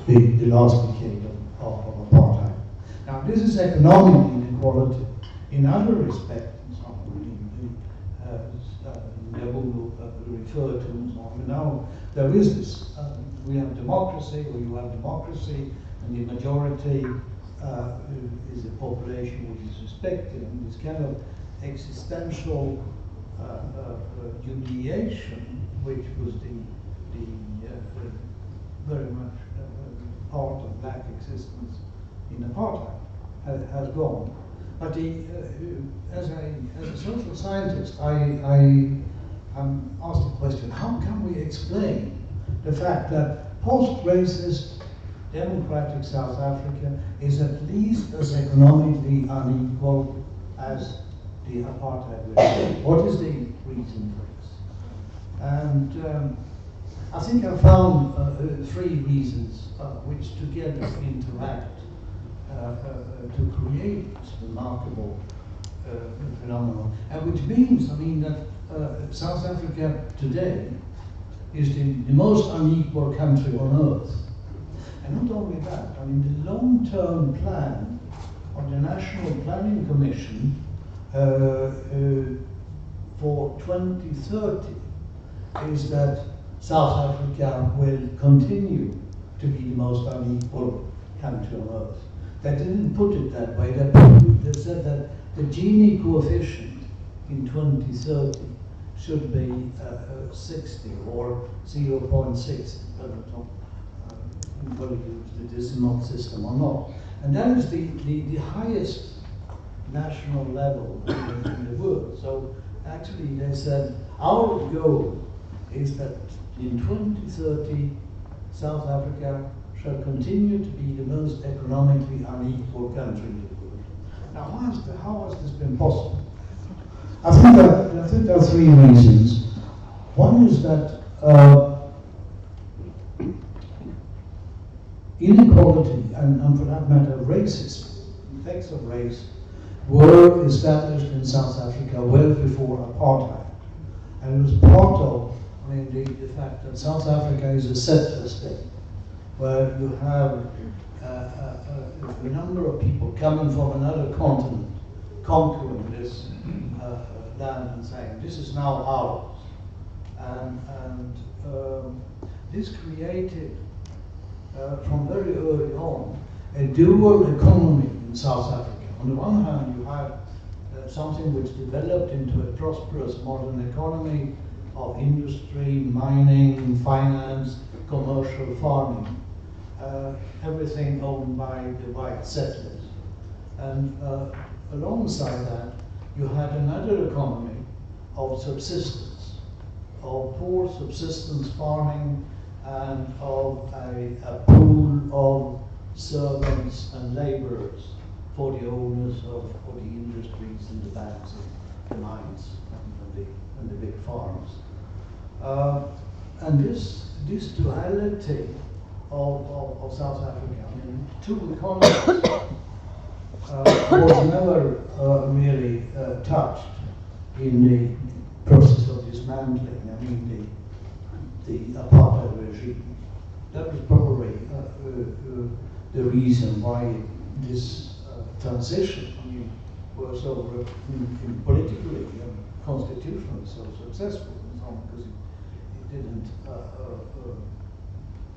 Speaker 6: the last decade of apartheid. Now, this is economic inequality. In other respects, Nebu referred to, and so on. Now, there is this, we have democracy, or you have democracy, and the majority is a population which is respected, and this kind of existential humiliation, which was the very much part of black existence in apartheid, has gone. But as a social scientist, I'm asked the question: how can we explain the fact that post-racist democratic South Africa is at least as economically unequal as the apartheid regime? What is the reason for this? And I think I found three reasons which together interact to create this remarkable phenomenon, and which means, I mean, that South Africa today is the most unequal country on earth. And not only that, I mean, the long-term plan of the National Planning Commission for 2030 is that South Africa will continue to be the most unequal country on earth. They didn't put it that way. They said that the Gini coefficient in 2030 should be 60 or 0.6, whether you use the decimal system or not. And that is the highest national level in the world. So actually they said our goal is that in 2030 South Africa shall continue to be the most economically unequal country in the world. Now, how has this been possible? I think there are three reasons. One is that inequality and for that matter racism, effects of race, were established in South Africa well before apartheid. And it was part of, I mean, the fact that South Africa is a settler state, where you have a number of people coming from another continent, conquering this land and saying, this is now ours. And this created, from very early on, a dual economy in South Africa. On the one hand, you had something which developed into a prosperous modern economy of industry, mining, finance, commercial farming, everything owned by the white settlers. And alongside that, you had another economy of subsistence, of poor subsistence farming, and of a pool of servants and laborers for the owners of the industries and the banks and the mines and the big farms. And this duality of South Africa, I mean, two economies, was never really touched in the process of dismantling. I mean, the apartheid regime. That was probably the reason why this transition, I mean, was so politically and constitutionally so successful, and so on, because it didn't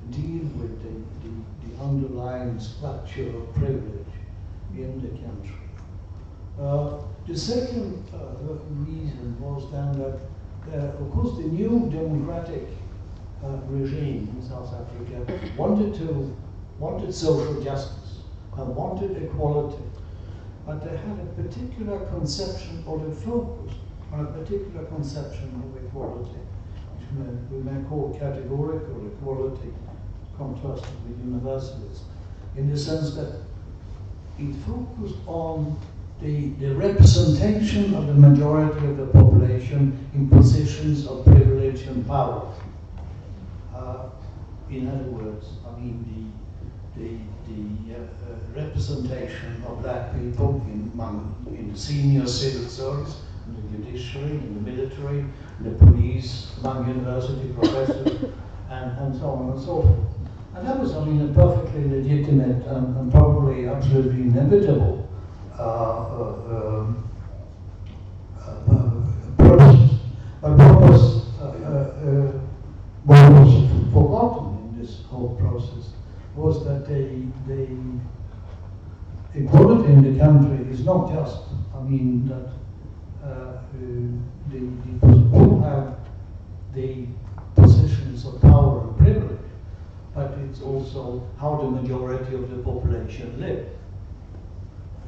Speaker 6: deal with the underlying structure of privilege in the country. The second reason was then that, of course, the new democratic regime in South Africa wanted social justice and wanted equality, but they had a particular conception or a focus on a particular conception of equality, which we may call categorical equality, contrasted with universalism, in the sense that it focused on the representation of the majority of the population in positions of privilege and power. In other words, I mean the representation of black people in senior civil service, in the judiciary, in the military, in the police, among university professors, and so on and so forth. And that was, I mean, a perfectly legitimate and probably absolutely inevitable process. But what was forgotten in this whole process was that the equality in the country is not just, I mean, that the people have the positions of power and privilege, but it's also how the majority of the population live.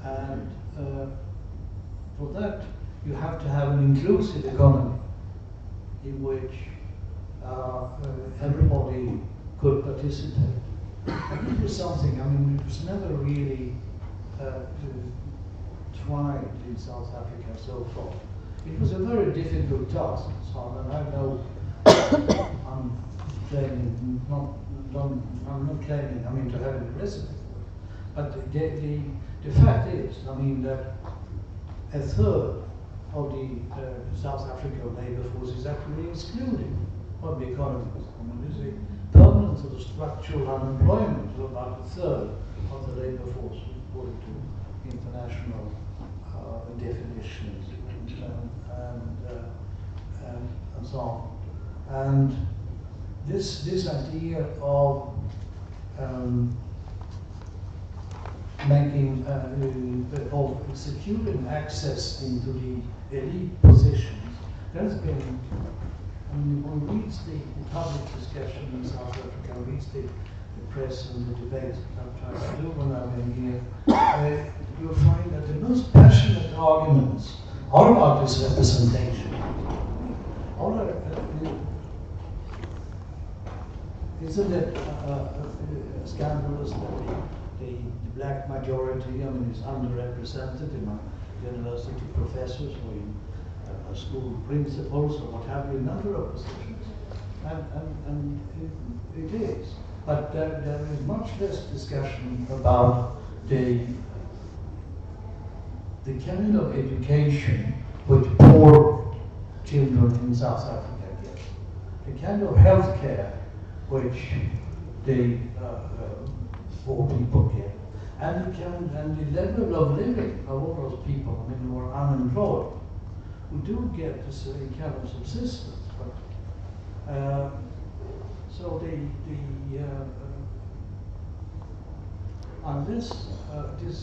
Speaker 6: And for that, you have to have an inclusive economy in which everybody could participate. And it was something, I mean, it was never really tried in South Africa so far. It was a very difficult task, and I know I'm claiming, I'm not claiming, I mean, to have a recipe for it. But the fact is, I mean, that a third of the South African labor force is actually excluded from the economy. I mean, there's a permanent sort of structural unemployment of about a third of the labor force, according to international definitions and so on. And this idea of making of securing access into the elite positions, there's been, I mean, when we read the public discussion in South Africa, reads the press and the debates that I'm trying to do when I'm in here, you'll find that the most passionate arguments are about this representation. Isn't it scandalous that the black majority, I mean, is underrepresented among university professors or in school principals or what have you, in other positions? And it is. But there is much less discussion about the kind of education which poor children in South Africa get, the kind of health care which the poor people get, and the level of living of all those people, I mean, who are unemployed, who do get this kind of subsistence. But, so unless this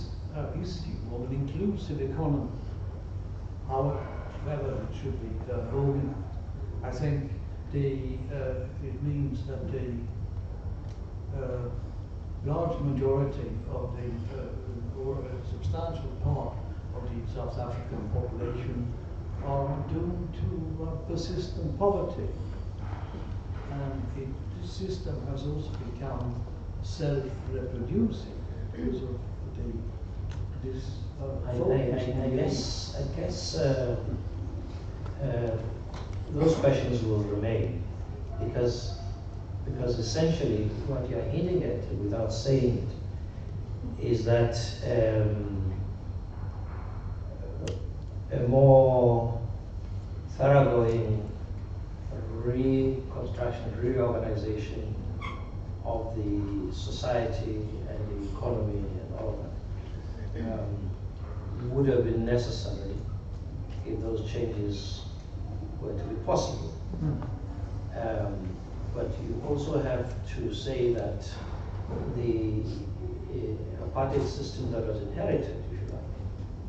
Speaker 6: issue of an inclusive economy, however it should be organized, I think it means that the large majority of or a substantial part of the South African population are doomed to persistent poverty. And this system has also become self-reproducing because of this focus.
Speaker 2: I guess those questions will remain because essentially what you're hinting at without saying it is that a more thoroughgoing reconstruction, reorganization of the society and the economy and all of that would have been necessary if those changes were to be possible. But you also have to say that the apartheid system that was inherited, if you like,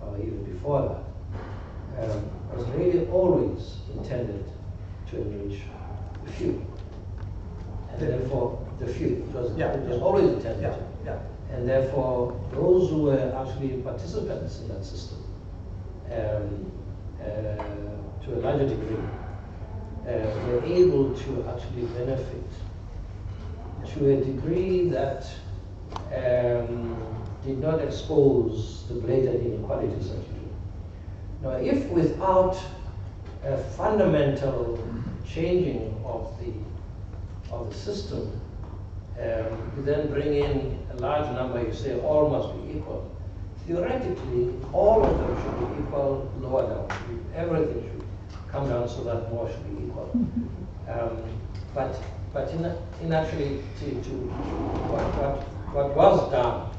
Speaker 2: or even before that, was really always intended to enrich the few. And therefore, the few. It was always intended to. And therefore, those who were actually participants in that system to a larger degree, were able to actually benefit to a degree that did not expose the blatant inequalities that you do. Now, if without a fundamental changing of the system, you then bring in a large number, you say all must be equal. Theoretically, all of them should be equal, lower down. Everything should come down so that more should be equal. But in actually what was done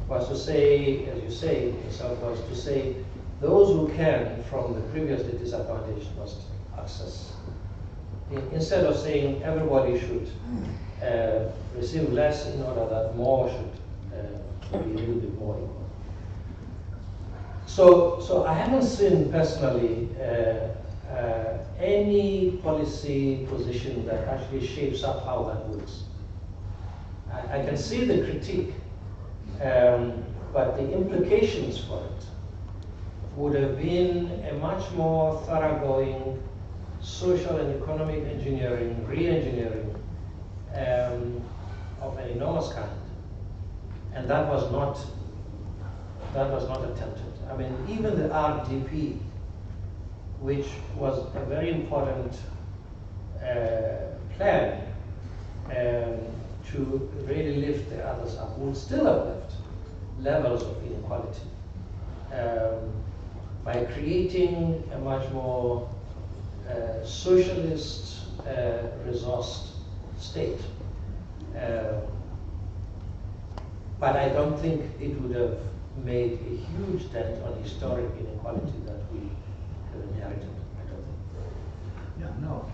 Speaker 2: was to say, as you say, was to say those who can from the previously disadvantaged must access. Instead of saying everybody should receive less in order that more should be a little bit more equal. So I haven't seen personally any policy position that actually shapes up how that works. I can see the critique, but the implications for it would have been a much more thoroughgoing social and economic engineering, re-engineering of an enormous kind, and that was not attempted. I mean, even the RDP, which was a very important plan to really lift the others up, would still have left levels of inequality by creating a much more socialist, resourced state. But I don't think it would have made a huge dent on historic inequality that we have inherited. I don't think.
Speaker 6: Yeah, no.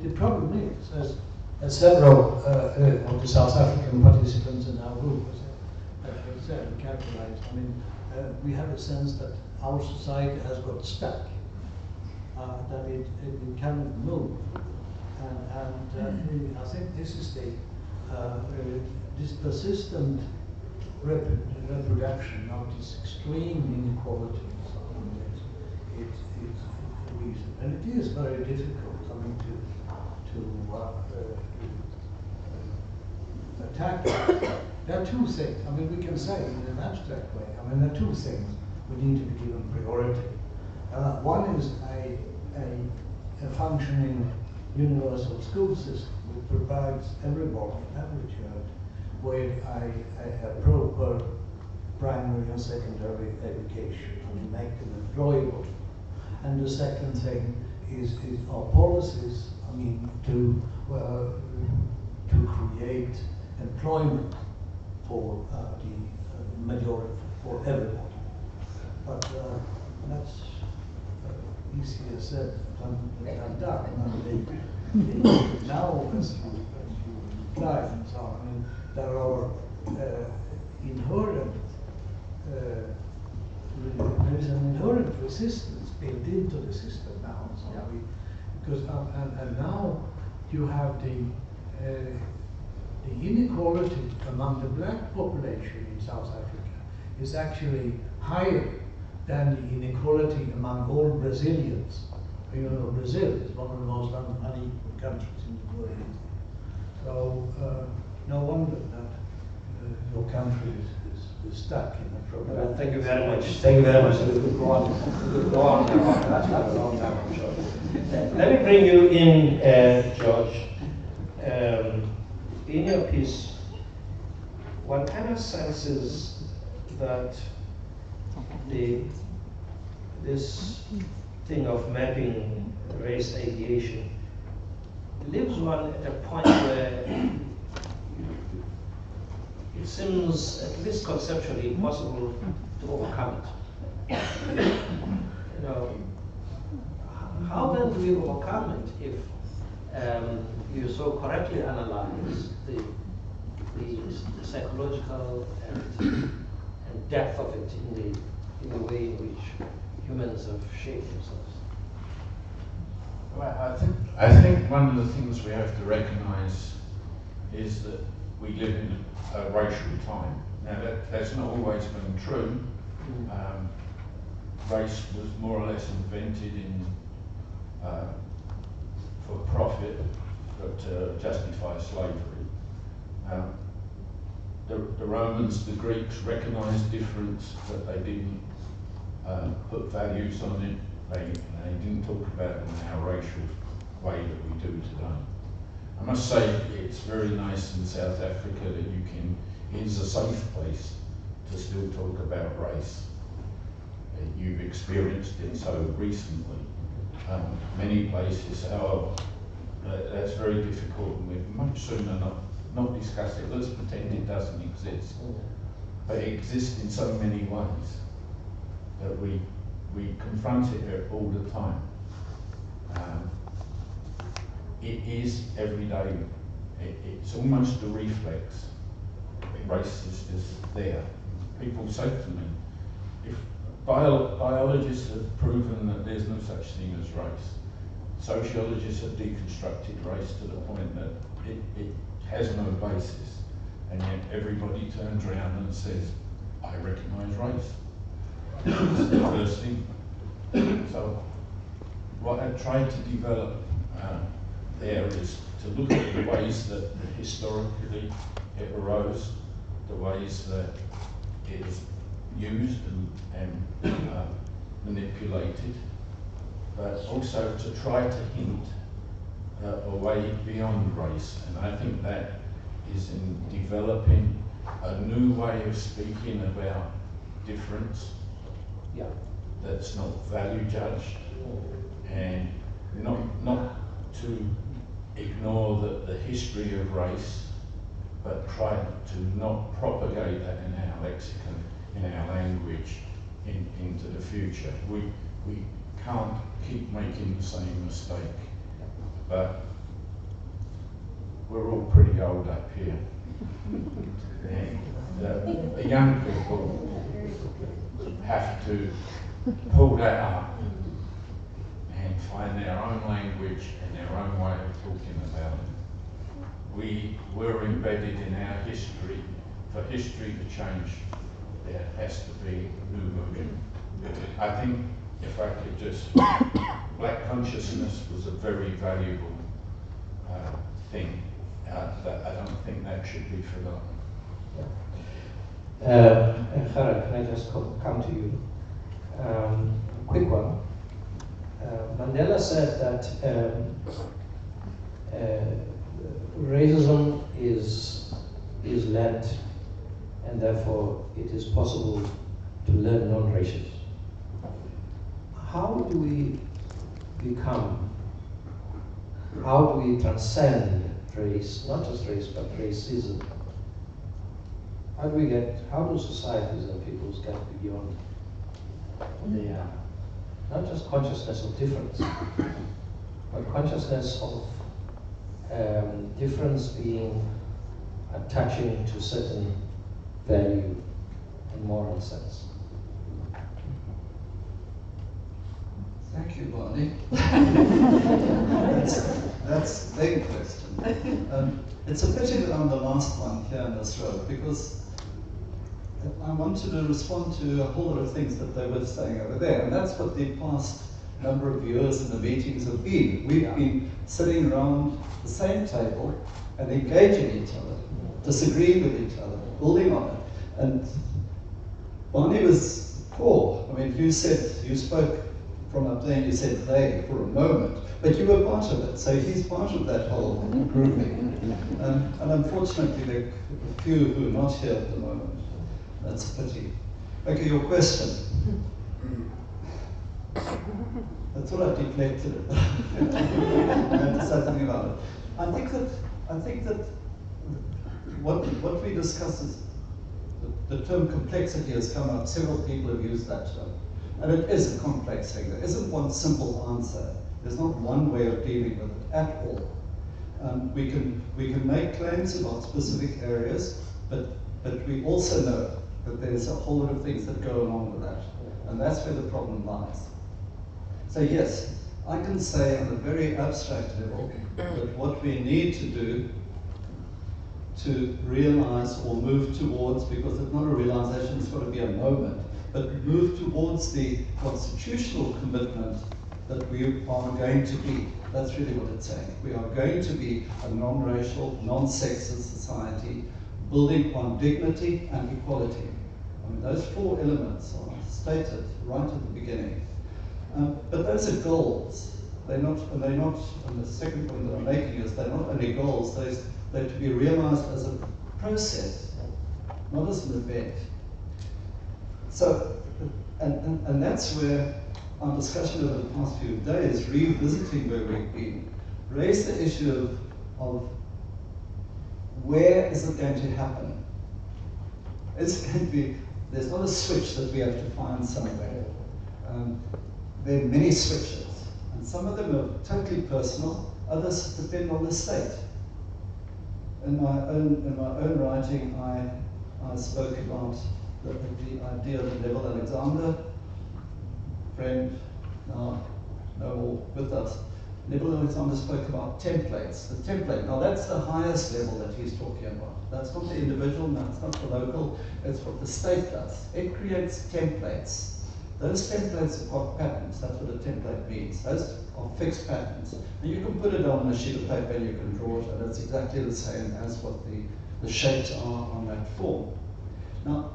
Speaker 6: The problem is, as several of the South African participants in our group have said and characterized, I mean, we have a sense that our society has got stuck, that it cannot move. And I think this is this persistent reproduction of this extreme inequality it's the reason. And it is very difficult, I mean, to attack it. There are two things, I mean, we can say in an abstract way, I mean, there are two things we need to be given priority. One is a functioning universal school system which provides everybody, every child, with a proper primary and secondary education, I mean, make them employable. And the second thing is our policies, I mean, to create employment for the majority, for everybody. But that's easier said than done. Now, as you implied, and so on, I mean, there are inherent, there is an inherent resistance built into the system now. So because and now you have the inequality among the black population in South Africa is actually higher than the inequality among all Brazilians. You know, Brazil is one of the most unequal countries in the world. So no wonder that your country is stuck in a problem.
Speaker 2: Well, thank you very much. Thank you very much. We could go on. We could go on now. That's not a long time, I'm sure. Let me bring you in, George. In your piece, one kind of senses that this thing of mapping race ideation leaves one at a point where it seems, at least conceptually, impossible to overcome it. You know, how then do we overcome it if you so correctly analyze the psychological and depth of it in the way in which humans have shaped themselves?
Speaker 7: Well, I think one of the things we have to recognise is that we live in a racial time. Now that's not always been true. race was more or less invented for profit, but to justify slavery. The Romans, the Greeks recognised difference, but they didn't put values on it. They didn't talk about it in our racial way that we do today. I must say it's very nice in South Africa that it's a safe place to still talk about race. You've experienced it so recently. Many places, however, that's very difficult, and we'd much sooner not discuss it. Let's pretend it doesn't exist. But it exists in so many ways that we confront it all the time. It is everyday. It's almost a reflex. Race is just there. People say to me, if biologists have proven that there's no such thing as race, sociologists have deconstructed race to the point that it has no basis, and yet everybody turns around and says, I recognise race. It's the first thing. So what I've tried to develop there is to look at the ways that historically it arose, the ways that it is used and manipulated, but also to try to hint a way beyond race. And I think that is in developing a new way of speaking about difference that's not value judged, and not to ignore the history of race, but try to not propagate that in our lexicon, in our language, into the future. We can't keep making the same mistake, but we're all pretty old up here. And the young people have to pull that up and find their own language and their own way of talking about it. We were embedded in our history. For history to change, there has to be new movement. I think if I could just, black consciousness was a very valuable thing. That I don't think that should be forgotten.
Speaker 2: Gerard, can I just come to you? Quick one. Mandela said that racism is learned, and therefore it is possible to learn non-racial. How do we how do we transcend race, not just race, but racism? How do societies and peoples get beyond their, not just consciousness of difference, but consciousness of difference being attaching to certain value and moral sense?
Speaker 8: Thank you, Barney. That's a big question. It's a pity that I'm the last one here in this row, because I wanted to respond to a whole lot of things that they were saying over there, and that's what the past number of years in the meetings have been. We've been sitting around the same table and engaging each other, disagreeing with each other, building on it. And Barney was poor. I mean, you spoke from up there, you said they for a moment, but you were part of it, so he's part of that whole grouping. And unfortunately, there are a few who are not here at the moment. That's a pity. Okay, your question. I thought I deflected it. I had to say something about it. I think that what we discussed is the term complexity has come up. Several people have used that term. And it is a complex thing. There isn't one simple answer. There's not one way of dealing with it at all. We can make claims about specific areas, but we also know that there's a whole lot of things that go along with that. And that's where the problem lies. So yes, I can say on a very abstract level that what we need to do to realize or move towards, because it's not a realization, it's got to be a moment, but but move towards the constitutional commitment that we are going to be. That's really what it's saying. We are going to be a non-racial, non-sexist society, building on dignity and equality. I mean, those four elements are stated right at the beginning. But those are goals. They're not, and the second point that I'm making is they're not only goals, they're to be realized as a process, not as an event. So, and that's where our discussion over the past few days, revisiting where we've been, raised the issue of where is it going to happen? It's going to be, there's not a switch that we have to find somewhere. There are many switches, and some of them are totally personal, others depend on the state. In my own writing, I spoke about the idea that Neville Alexander, friend, now no more with us, Neville Alexander spoke about templates. The template, now that's the highest level that he's talking about. That's not the individual, that's not the local, it's what the state does. It creates templates. Those templates have got patterns, that's what a template means. Those are fixed patterns. And you can put it on a sheet of paper and you can draw it, and it's exactly the same as what the shapes are on that form. Now,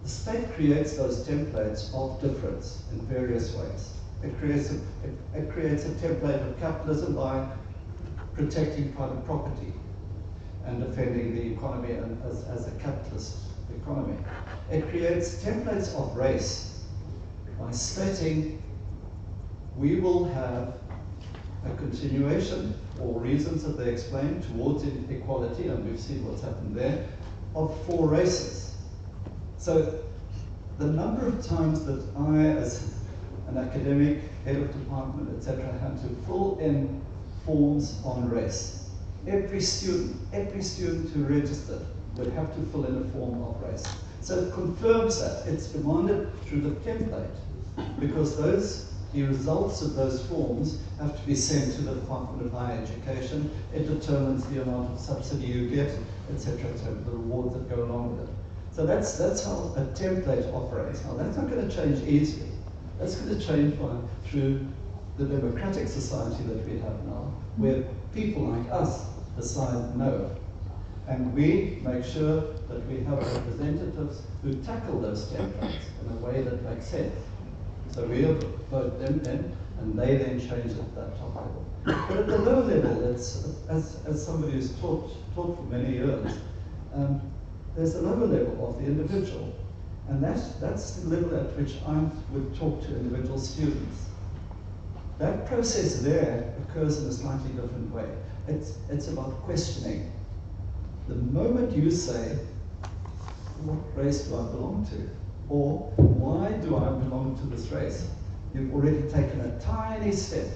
Speaker 8: the state creates those templates of difference in various ways. It creates a template of capitalism by protecting private property and defending the economy as a capitalist economy. It creates templates of race by stating we will have a continuation, or reasons that they explain, towards inequality, and we've seen what's happened there, of 4 races. So the number of times that I, as an academic, head of department, etc., had to fill in forms on race. Every student who registered would have to fill in a form of race. So it confirms that. It's demanded through the template, because the results of those forms have to be sent to the Department of Higher Education. It determines the amount of subsidy you get, etc., the rewards that go along with it. So that's how a template operates. Now, that's not going to change easily. That's going to change through the democratic society that we have now, where people like us decide no. And we make sure that we have representatives who tackle those templates in a way that makes sense. So we vote them in, and they then change it at that top level. But at the lower level, it's, as somebody who's taught for many years, there's a lower level of the individual. And that's the level at which I would talk to individual students. That process there occurs in a slightly different way. It's about questioning. The moment you say, what race do I belong to? Or why do I belong to this race? You've already taken a tiny step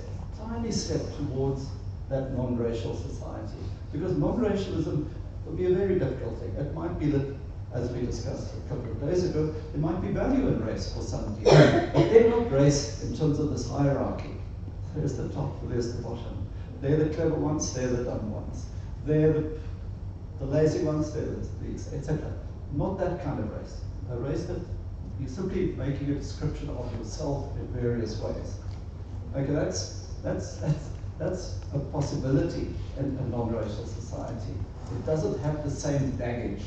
Speaker 8: towards that non-racial society. Because non-racialism will be a very difficult thing. It might be that, as we discussed a couple of days ago, there might be value in race for some people. But they're not race in terms of this hierarchy. There's the top, there's the bottom. They're the clever ones, they're the dumb ones. They're the lazy ones, they're these, etc. Not that kind of race. A race that you're simply making a description of yourself in various ways. Okay, that's a possibility in a non-racial society. It doesn't have the same baggage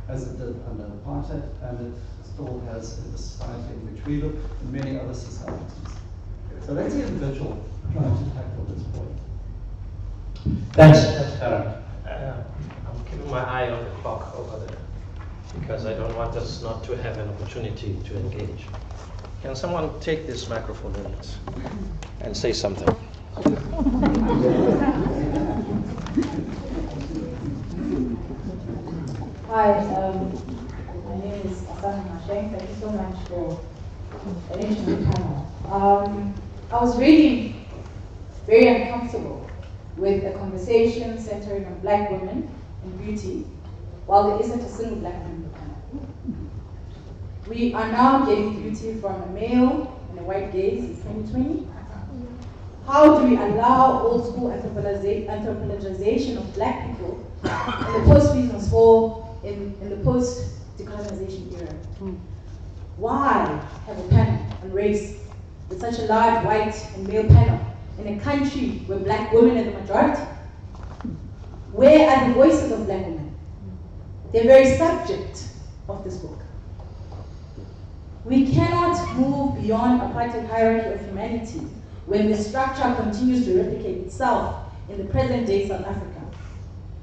Speaker 8: as it did under apartheid, and it still has in the society in which we live, and many other societies. So that's the individual trying to tackle this point.
Speaker 2: Thanks, Karen. I'm keeping my eye on the clock over there, because I don't want us not to have an opportunity to engage. Can someone take this microphone and say something?
Speaker 9: Hi, my name is Asana Masheng. Thank you so much for arranging the panel. I was really very uncomfortable with a conversation centering on black women and beauty, while there isn't a single black woman in the panel. We are now getting beauty from a male and a white gaze in 2020. How do we allow old school anthropologization of black people in the post-reasons for in the post-decolonization era? Why have a panel on race with such a large white and male panel in a country where black women are the majority? Where are the voices of black women? They're very subject of this book. We cannot move beyond apartheid hierarchy of humanity when the structure continues to replicate itself in the present day South Africa.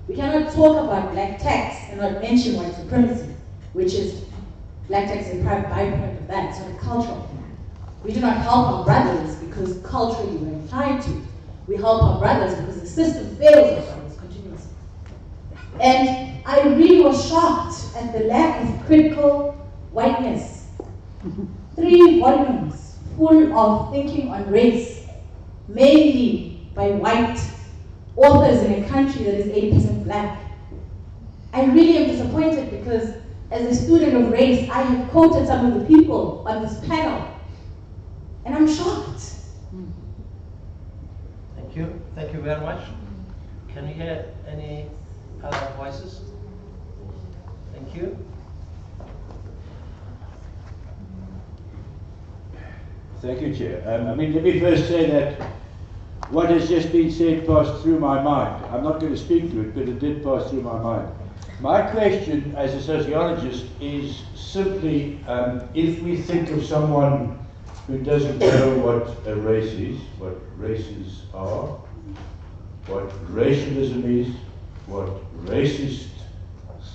Speaker 9: We cannot talk about black tax and not mention white supremacy, which is black tax is a private byproduct of that. It's not a cultural thing. We do not help our brothers because culturally we're inclined to. We help our brothers because the system fails our brothers continuously. And I really was shocked at the lack of critical whiteness. 3 volumes full of thinking on race, mainly by white authors in a country that is 80% black. I really am disappointed because as a student of race, I have quoted some of the people on this panel, and I'm shocked.
Speaker 2: Thank you. Thank you very much. Can we hear any other voices? Thank you.
Speaker 10: Thank you, Chair. Let me first say that what has just been said passed through my mind. I'm not going to speak to it, but it did pass through my mind. My question as a sociologist is simply, if we think of someone who doesn't know what a race is, what races are, what racialism is, what racist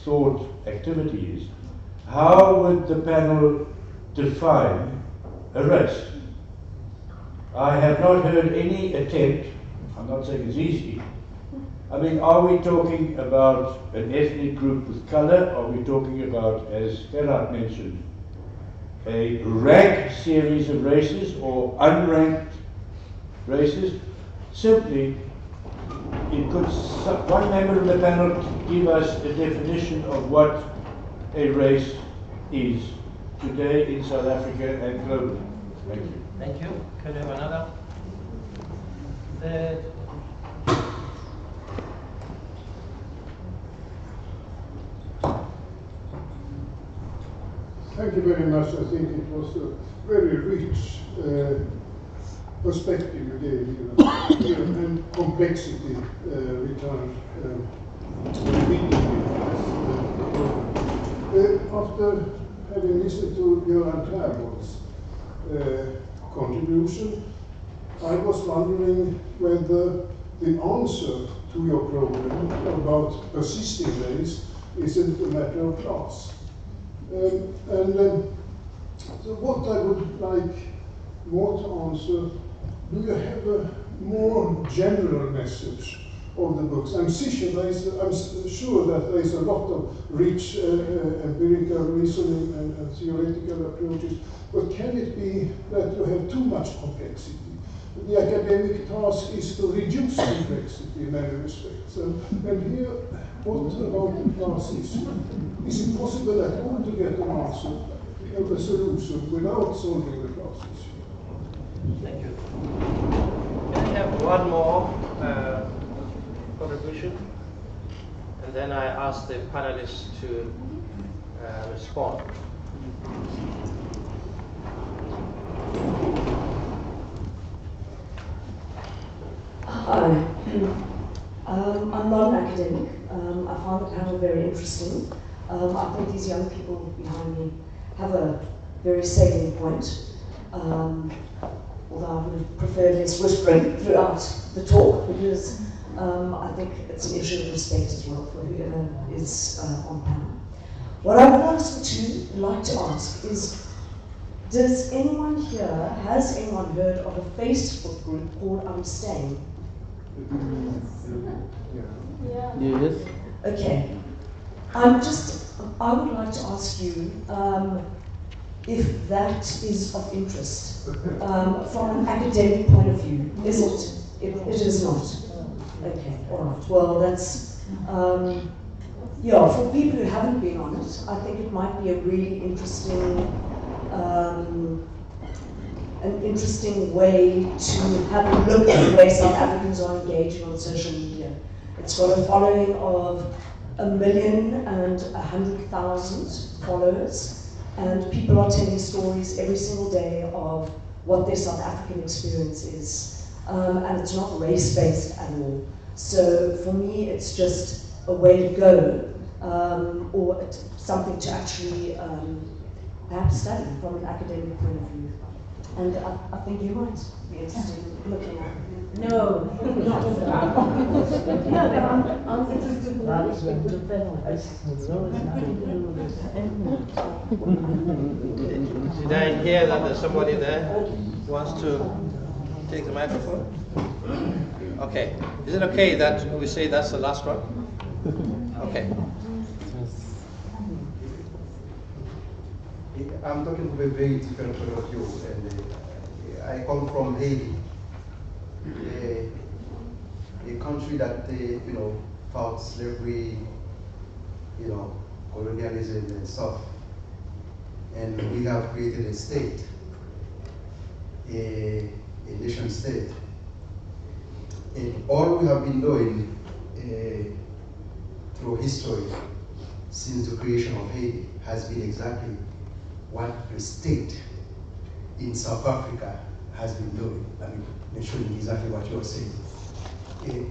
Speaker 10: thought activity is, how would the panel define a race? I have not heard any attempt. I'm not saying it's easy. Are we talking about an ethnic group with color? Are we talking about, as Ferhat mentioned, a ranked series of races or unranked races? Simply, could one member of the panel give us a definition of what a race is today in South Africa and globally? Thank you.
Speaker 2: Thank you. Can we have another?
Speaker 11: Thank you very much. I think it was a very rich perspective you gave here, and complexity returned repeatedly. After having listened to Göran Klärvold's contribution, I was wondering whether the answer to your problem about persisting race isn't a matter of class. So what I would like more to answer, do you have a more general message of the books? I'm sure that there is a lot of rich empirical reasoning and theoretical approaches, but can it be that you have too much complexity? The academic task is to reduce complexity in many respects. And here, what about the class issue? Is it possible at all to get an answer, a solution, without solving the class issue?
Speaker 2: Thank you. Can I have one more contribution? And then I ask the panelists to respond.
Speaker 12: Hi. I'm not an academic. I found the panel very interesting. I think these young people behind me have a very salient point. Although I would have preferred less whispering throughout the talk, because I think it's an issue of respect as well for whoever is on panel. What I would like to ask is, has anyone heard of a Facebook group called Abstain?
Speaker 13: Yes.
Speaker 12: Okay. I would like to ask you if that is of interest from an academic point of view. Is it? It is not. Okay. All right. Well, that's for people who haven't been on it, I think it might be a really interesting. An interesting way to have a look at the way South Africans are engaging on social media. It's got a following of 1,100,000 followers, And people are telling stories every single day of what their South African experience is. And it's not race-based at all. So for me, it's just a way to go, or something to actually perhaps study from an academic point of view. And I think you might be interested in looking at it.
Speaker 9: No, not yeah, but I'm interested in
Speaker 2: Did I hear that there's somebody there who wants to take the microphone? Okay. Is it okay that we say that's the last one? Okay.
Speaker 14: I'm talking from a very different point of view, and I come from Haiti, a country that fought slavery, colonialism and stuff, and we have created a state, a nation state, and all we have been doing through history since the creation of Haiti has been exactly what the state in South Africa has been doing. I mean, they're showing exactly what you're saying.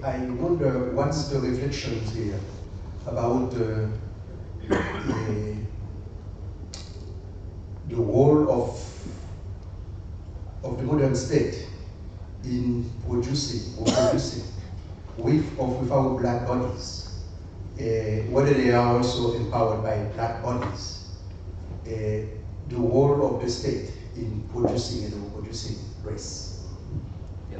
Speaker 14: I wonder what's the reflections here about the role of the modern state in producing with or without black bodies, whether they are also empowered by black bodies, the role of the state in producing and reproducing race.
Speaker 2: Yeah.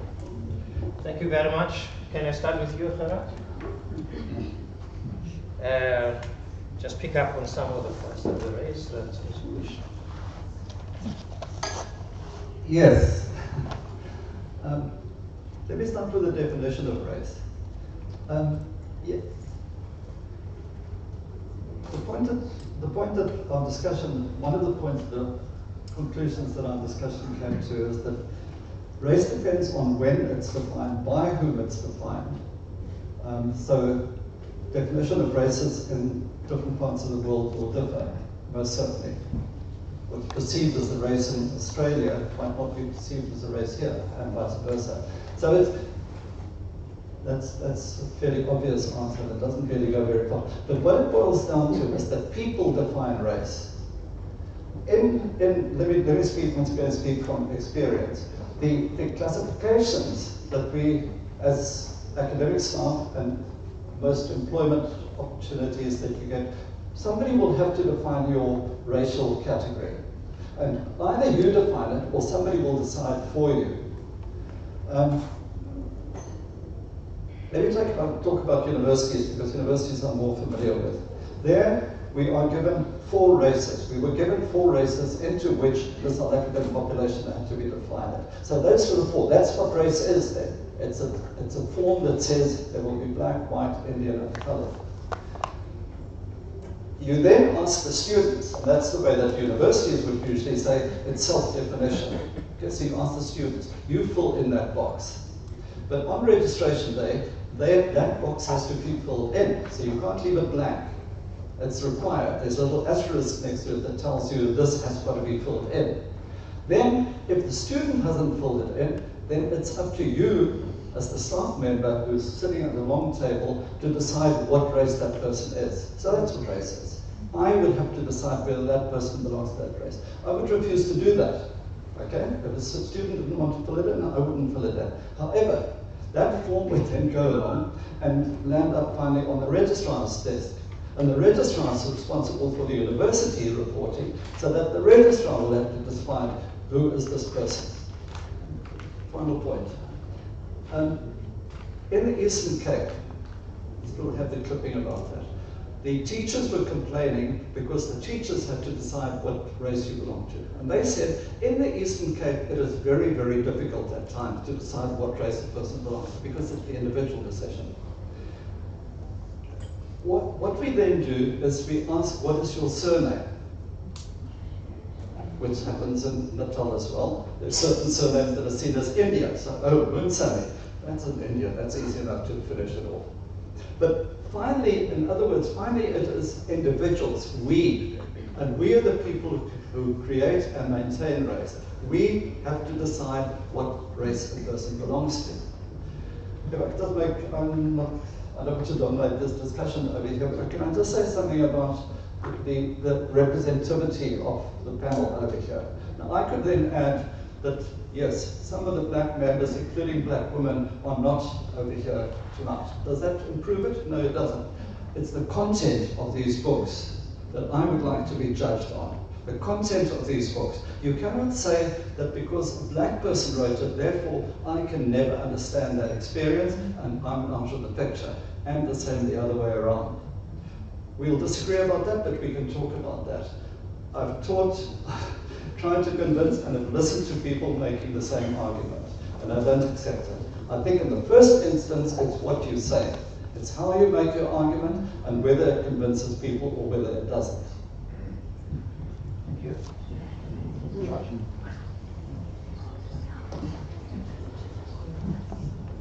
Speaker 2: Thank you very much. Can I start with you, Gerard? Just pick up on some of the points that were raised.
Speaker 8: Yes. Let me start with the definition of race. Yeah. The point that our discussion, one of the points, the conclusions that our discussion came to is that race depends on when it's defined, by whom it's defined. So definition of races in different parts of the world will differ, most certainly. What's perceived as a race in Australia might not be perceived as a race here, and vice versa. So that's a fairly obvious answer that doesn't really go very far. But what it boils down to is that people define race. Let me speak, once again, speak from experience. The classifications that we, as academic staff and most employment opportunities that you get, somebody will have to define your racial category. And either you define it or somebody will decide for you. Let me talk about universities, because universities I'm more familiar with. There, we are given 4 races. We were given 4 races into which the South African population had to be defined. So those are the 4. That's what race is then. It's a form that says there will be black, white, Indian, and colored. You then ask the students, and that's the way that universities would usually say, it's self-definition. Okay, so you ask the students, you fill in that box. But on registration day, that box has to be filled in, so you can't leave it blank. It's required. There's a little asterisk next to it that tells you this has got to be filled in. Then, if the student hasn't filled it in, then it's up to you as the staff member who's sitting at the long table to decide what race that person is. So that's what race is. I would have to decide whether that person belongs to that race. I would refuse to do that. Okay? If a student didn't want to fill it in, I wouldn't fill it in. However, that form would then go along and land up finally on the registrar's desk. And the registrar is responsible for the university reporting, so that the registrar will have to decide who is this person. Final point. In the Eastern Cape, we still have the clipping about that. The teachers were complaining because the teachers had to decide what race you belong to. And they said, in the Eastern Cape, it is very, very difficult at times to decide what race a person belongs to, because it's the individual decision. What we then do is we ask, what is your surname? Which happens in Natal as well. There's certain surnames that are seen as Indian. So, oh, Munsami, that's an Indian, that's easy enough to finish it off. But finally, in other words, finally it is individuals, we, And we are the people who create and maintain race. We have to decide what race a person belongs to. If I could just make, I don't want to dominate this discussion over here, but can I just say something about the representativity of the panel over here? Now, I could then add that, yes, some of the black members, including black women, are not over here tonight. Does that improve it? No, it doesn't. It's the content of these books that I would like to be judged on. The content of these books. You cannot say that because a black person wrote it, therefore I can never understand that experience and I'm out of the picture. And the same the other way around. We'll disagree about that, but we can talk about that. I've taught, tried to convince and have listened to people making the same argument, and I don't accept it. I think in the first instance, it's what you say. It's how you make your argument and whether it convinces people or whether it doesn't.
Speaker 10: Thank you.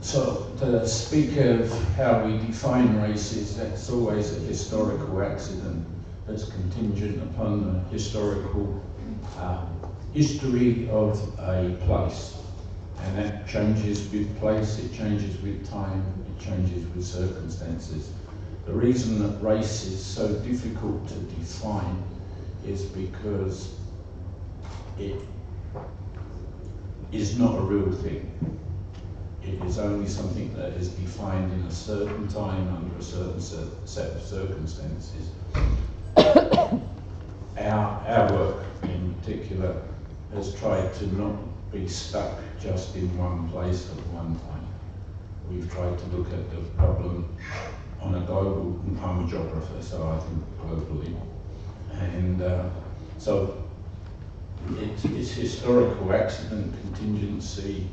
Speaker 7: So, to speak of how we define races, that's always a historical accident that's contingent upon the historical history of a place. And that changes with place, it changes with time, it changes with circumstances. The reason that race is so difficult to define is because it is not a real thing. It is only something that is defined in a certain time under a certain set of circumstances. Our work in particular has tried to not be stuck just in one place at one time. We've tried to look at the problem on a global, I'm a geographer, so I think globally. And so it's historical accident, contingency,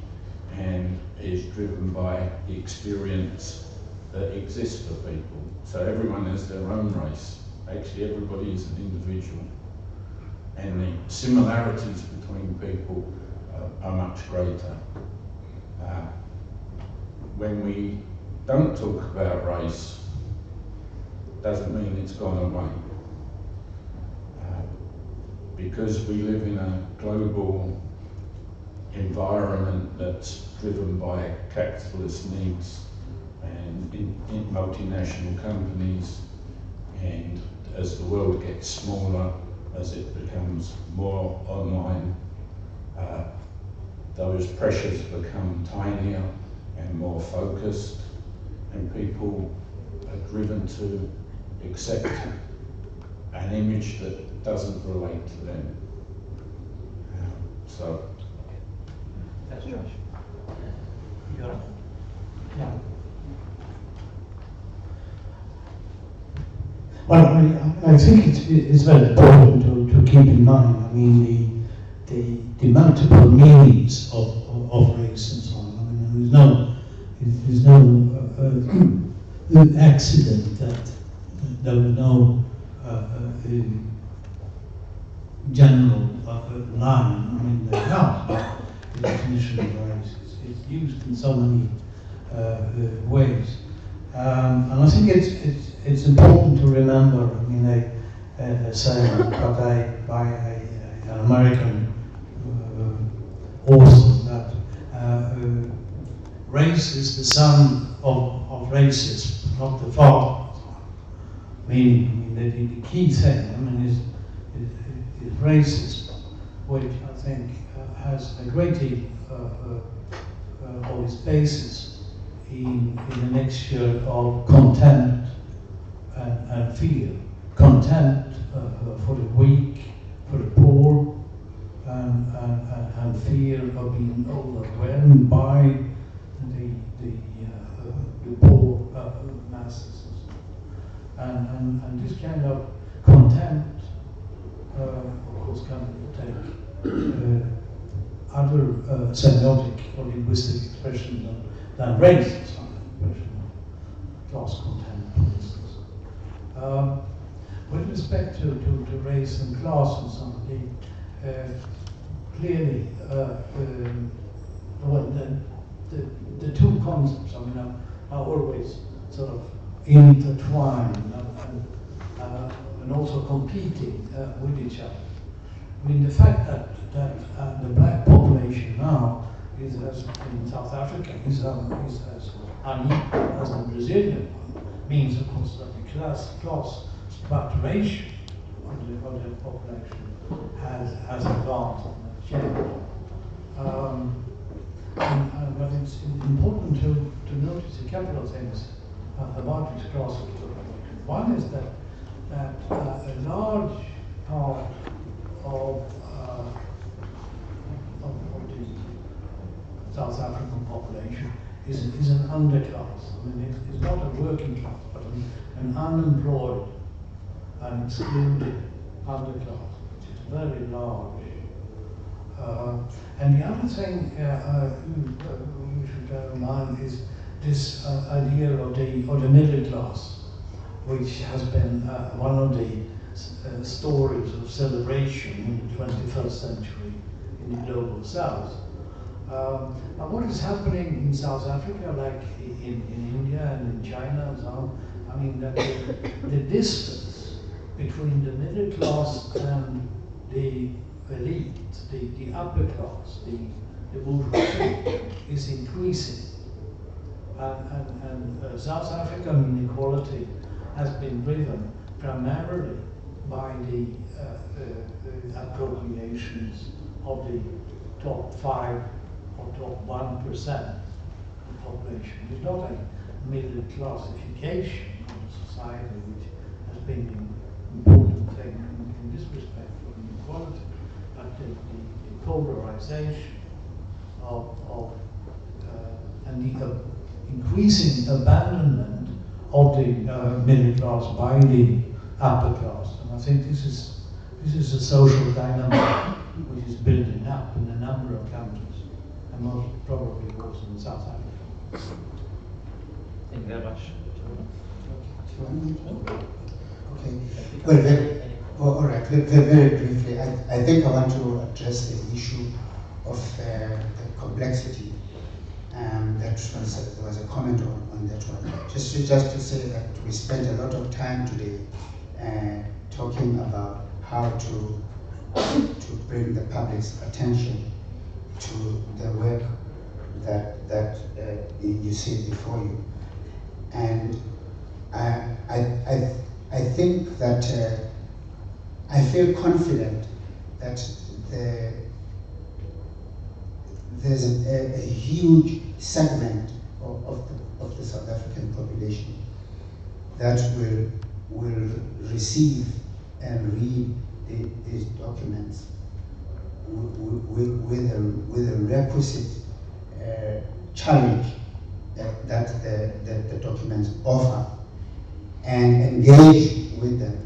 Speaker 7: and is driven by the experience that exists for people. So everyone has their own race. Actually, everybody is an individual. And the similarities between people are much greater. When we don't talk about race, doesn't mean it's gone away. Because we live in a global environment that's driven by capitalist needs and in multinational companies, and as the world gets smaller, as it becomes more online, those pressures become tinier and more focused, and people are driven to accept an image that doesn't relate to them. So
Speaker 2: that's Josh. Yeah.
Speaker 6: Well, I think it's very important to keep in mind, I mean, the multiple meanings of race and so on. I mean, there's no accident that there was no general line. I mean, there are, but the definition of race is used in so many ways. And I think it's important to remember, I mean, a saying by an American author that race is the son of races, not the father. Meaning the key thing, I mean, is racism, which I think has a great deal of its basis in a mixture of contempt and fear. Contempt for the weak, for the poor, and fear of being overwhelmed by the poor masses. And this kind of contempt, of course, can take other semiotic or linguistic expressions than race, class contempt, for instance. With respect to race and class and something, clearly, the two concepts, I mean, are always sort of intertwined. and also competing with each other. I mean, the fact that the black population now is, as in South Africa, is as unequal as the Brazilian one, means, of course, that the class structuration of the population has advanced and changed. But it's important to notice a couple of things about this class population. One is that a large part of the South African population is an underclass. I mean, it's not a working class, but an unemployed and excluded underclass, which is very large. And the other thing we should bear in mind is this idea of the middle class, which has been one of the stories of celebration in the 21st century in the global South. But what is happening in South Africa, like in India and in China and so on, I mean, that the distance between the middle class and the elite, the upper class, the bourgeoisie, is increasing. And South African inequality has been driven primarily by the appropriations of the top 5 or top 1% of the population. It's not a middle classification of the society, which has been an important thing in this respect for inequality, but the polarization and the increasing abandonment of the middle class by the upper class. And I think this is a social dynamic which is building up in a number of countries, and most probably also in South Africa.
Speaker 2: Thank you very much.
Speaker 5: Okay. Well, all right. Very briefly, I think I want to address the issue of the complexity. There was a comment on that one. Just to say that we spent a lot of time today talking about how to bring the public's attention to the work that you see before you, and I think that I feel confident that there's a huge segment of the South African population that will receive and read these documents with a requisite challenge that the documents offer, and engage with them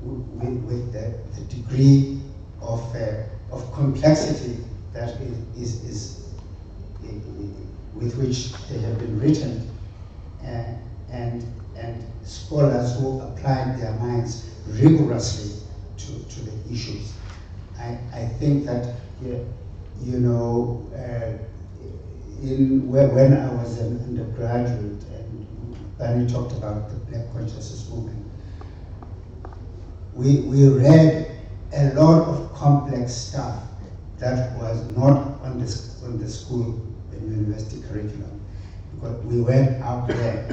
Speaker 5: with the degree of complexity that is with which they have been written, and scholars who applied their minds rigorously to the issues. I think that when I was an undergraduate and Barney talked about the Black Consciousness movement, we read a lot of complex stuff that was not on the school and university curriculum, because we went out there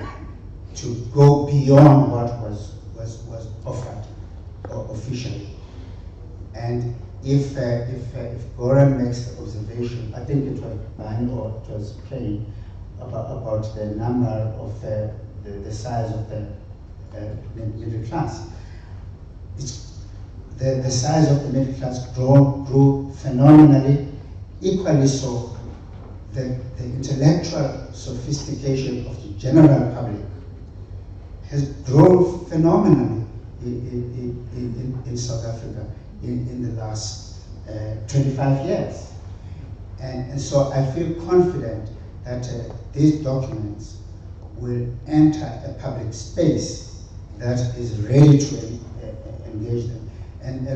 Speaker 5: to go beyond what was offered officially. And if Goran makes the observation, I think it was Barney or it was plain about the number of the size of the middle class. The size of the middle class grew phenomenally. Equally so, the intellectual sophistication of the general public has grown phenomenally in South Africa in the last 25 years. And so I feel confident that these documents will enter a public space that is ready to engage them, and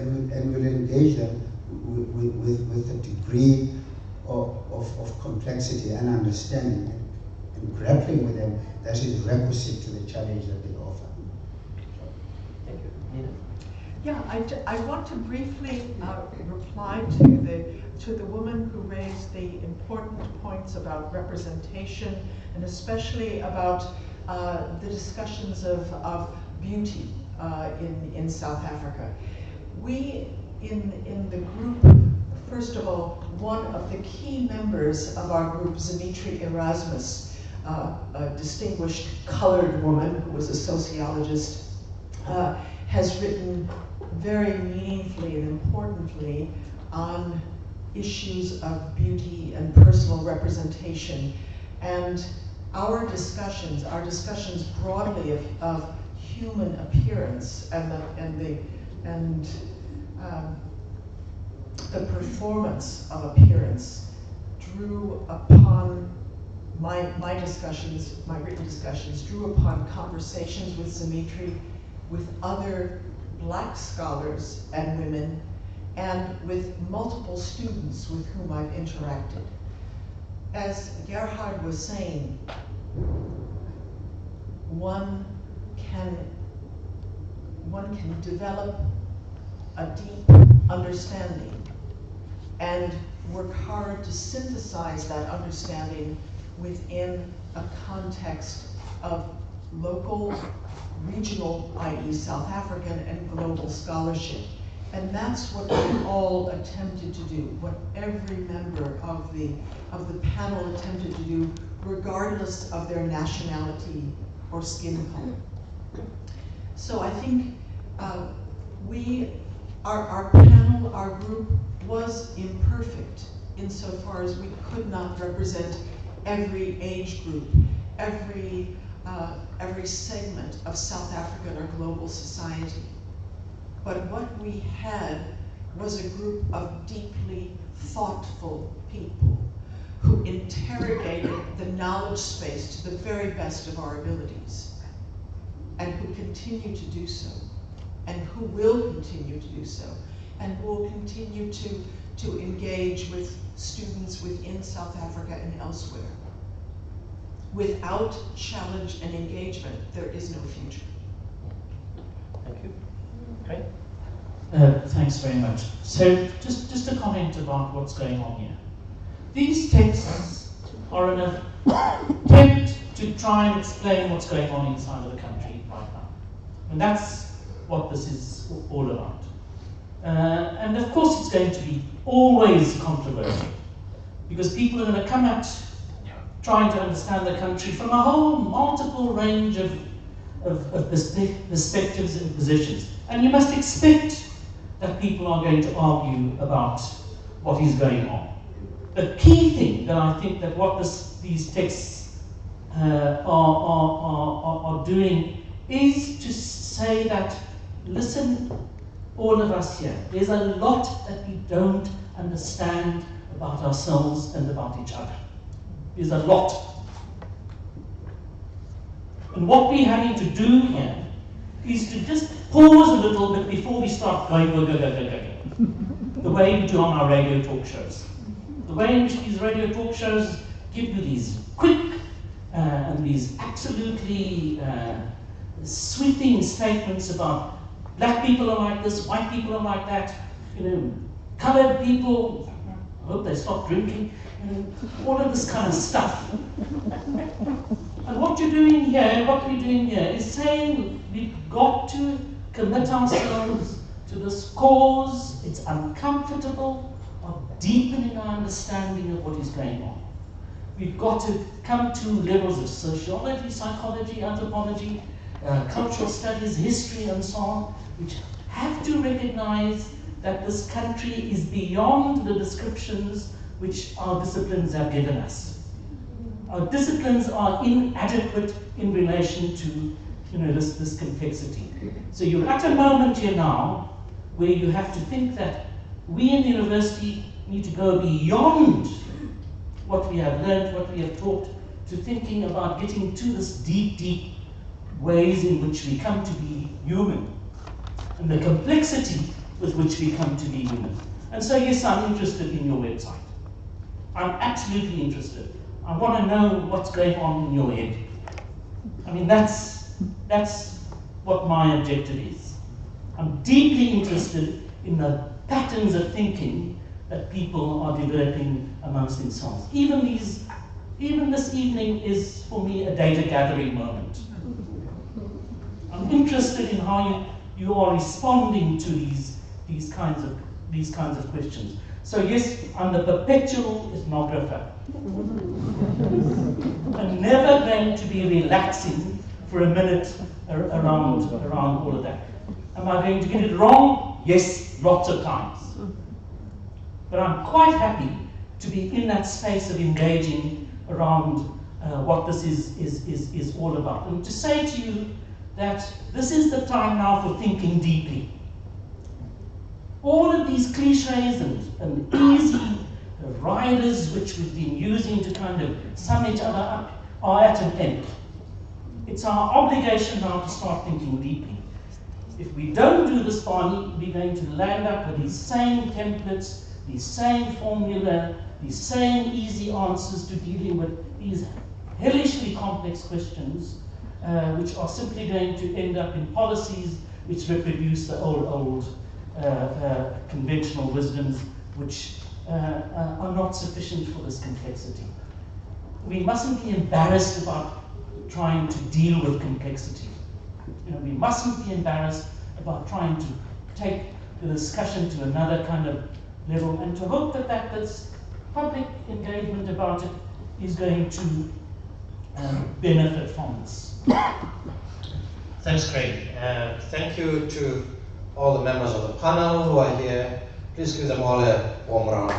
Speaker 5: will engage them with a degree of complexity and understanding and grappling with them that is requisite to the challenge that they offer.
Speaker 2: Thank you. Nina?
Speaker 4: Yeah, I want to briefly reply to the woman who raised the important points about representation, and especially about the discussions of beauty in South Africa. We in the group, first of all, one of the key members of our group, Dimitri Erasmus, a distinguished colored woman who was a sociologist, has written very meaningfully and importantly on issues of beauty and personal representation. And our discussions broadly of human appearance and the performance of appearance drew upon my written discussions drew upon conversations with Dimitri, with other Black scholars and women, and with multiple students with whom I've interacted. As Gerhard was saying, one can develop a deep understanding and work hard to synthesize that understanding within a context of local, regional, i.e. South African, and global scholarship. And that's what we all attempted to do, what every member of the panel attempted to do, regardless of their nationality or skin color. So I think our panel, our group, was imperfect insofar as we could not represent every age group, every segment of South African or global society. But what we had was a group of deeply thoughtful people who interrogated the knowledge space to the very best of our abilities, and who continue to do so, and who will continue to do so, and who will continue to engage with students within South Africa and elsewhere. Without challenge and engagement, there is no future.
Speaker 2: Thank you. Okay.
Speaker 3: Thanks very much. So just a comment about what's going on here. These texts are an attempt to try and explain what's going on inside of the country right now. And that's what this is all about. And of course it's going to be always controversial, because people are going to come at trying to understand the country from a whole multiple range of perspectives and positions. And you must expect that people are going to argue about what is going on. The key thing that I think that what these texts are doing is to say that, listen, all of us here, there's a lot that we don't understand about ourselves and about each other. There's a lot. And what we're having to do here is to just pause a little bit before we start going, go. The way we do on our radio talk shows. The way in which these radio talk shows give you these quick and these absolutely sweeping statements about black people are like this, white people are like that, colored people, I hope they stop drinking, all of this kind of stuff. And what we're doing here is saying we've got to commit ourselves to this cause. It's uncomfortable, of deepening our understanding of what is going on. We've got to come to levels of sociology, psychology, anthropology, cultural studies, history, and so on, which have to recognize that this country is beyond the descriptions which our disciplines have given us. Our disciplines are inadequate in relation to this complexity. So you're at a moment here now where you have to think that we in the university need to go beyond what we have learned, what we have taught, to thinking about getting to this deep ways in which we come to be human, and the complexity with which we come to be human. And so yes, I'm interested in your website. I'm absolutely interested. I want to know what's going on in your head. I mean, that's what my objective is. I'm deeply interested in the patterns of thinking that people are developing amongst themselves. Even this evening is, for me, a data gathering moment. I'm interested in how you are responding to these kinds of questions. So yes, I'm the perpetual ethnographer. I'm never going to be relaxing for a minute around all of that. Am I going to get it wrong? Yes, lots of times. But I'm quite happy to be in that space of engaging around what this is all about. And to say to you that this is the time now for thinking deeply. All of these cliches and easy riders which we've been using to kind of sum each other up are at an end. It's our obligation now to start thinking deeply. If we don't do this, Barney, we're going to land up with these same templates, these same formula, these same easy answers to dealing with these hellishly complex questions, which are simply going to end up in policies which reproduce the old conventional wisdoms, which are not sufficient for this complexity. We mustn't be embarrassed about trying to deal with complexity. We mustn't be embarrassed about trying to take the discussion to another kind of level, and to hope that this public engagement about it is going to benefit from this.
Speaker 2: Thanks, Craig. Thank you to all the members of the panel who are here. Please give them all a warm round.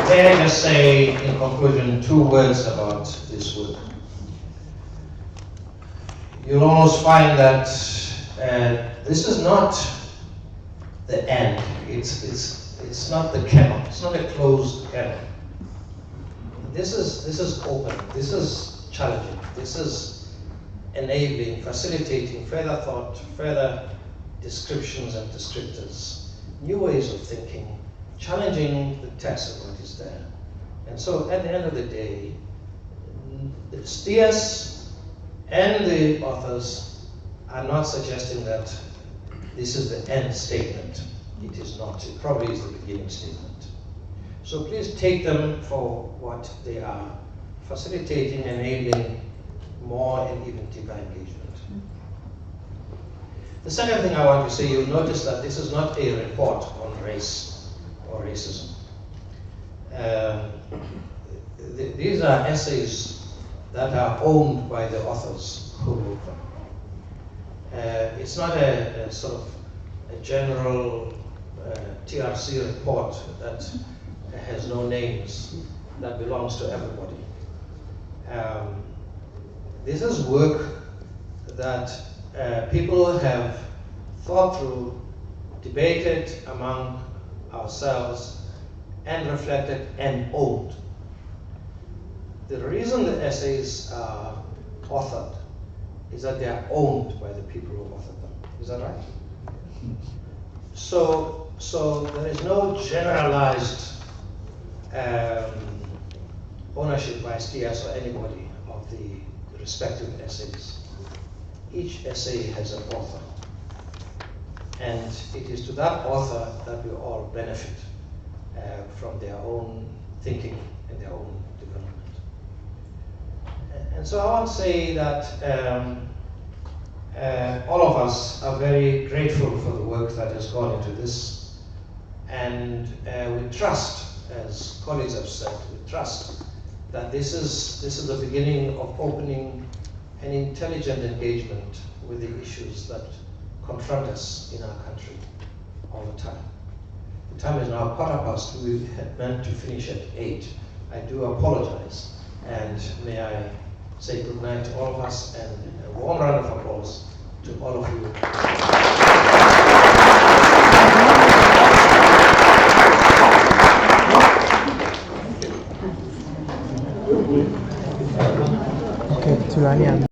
Speaker 2: May I just say, in conclusion, 2 words about this work. You'll almost find that this is not the end. It's not the canon. It's not a closed canon. This is open. This is challenging. This is enabling, facilitating further thought, further descriptions and descriptors, new ways of thinking, challenging the text of what is there. And so at the end of the day, the STIAS and the authors are not suggesting that this is the end statement. It is not. It probably is the beginning statement. So please take them for what they are, facilitating, enabling more and even deeper engagement. The second thing I want to say, you'll notice that this is not a report on race or racism. These are essays that are owned by the authors who wrote them. It's not a sort of a general TRC report that has no names, that belongs to everybody. This is work that people have thought through, debated among ourselves, and reflected and owned. The reason the essays are authored is that they are owned by the people who authored them. Is that right? So there is no generalized ownership by STIAS or anybody of the respective essays. Each essay has an author. And it is to that author that we all benefit from their own thinking and their own development. And so I want to say that all of us are very grateful for the work that has gone into this. And we trust, as colleagues have said, we trust that this is the beginning of opening an intelligent engagement with the issues that confront us in our country all the time. The time is now 7:15. We had meant to finish at 8. I do apologize, and may I say good night to all of us, and a warm round of applause to all of you.
Speaker 15: Okay, Tulani.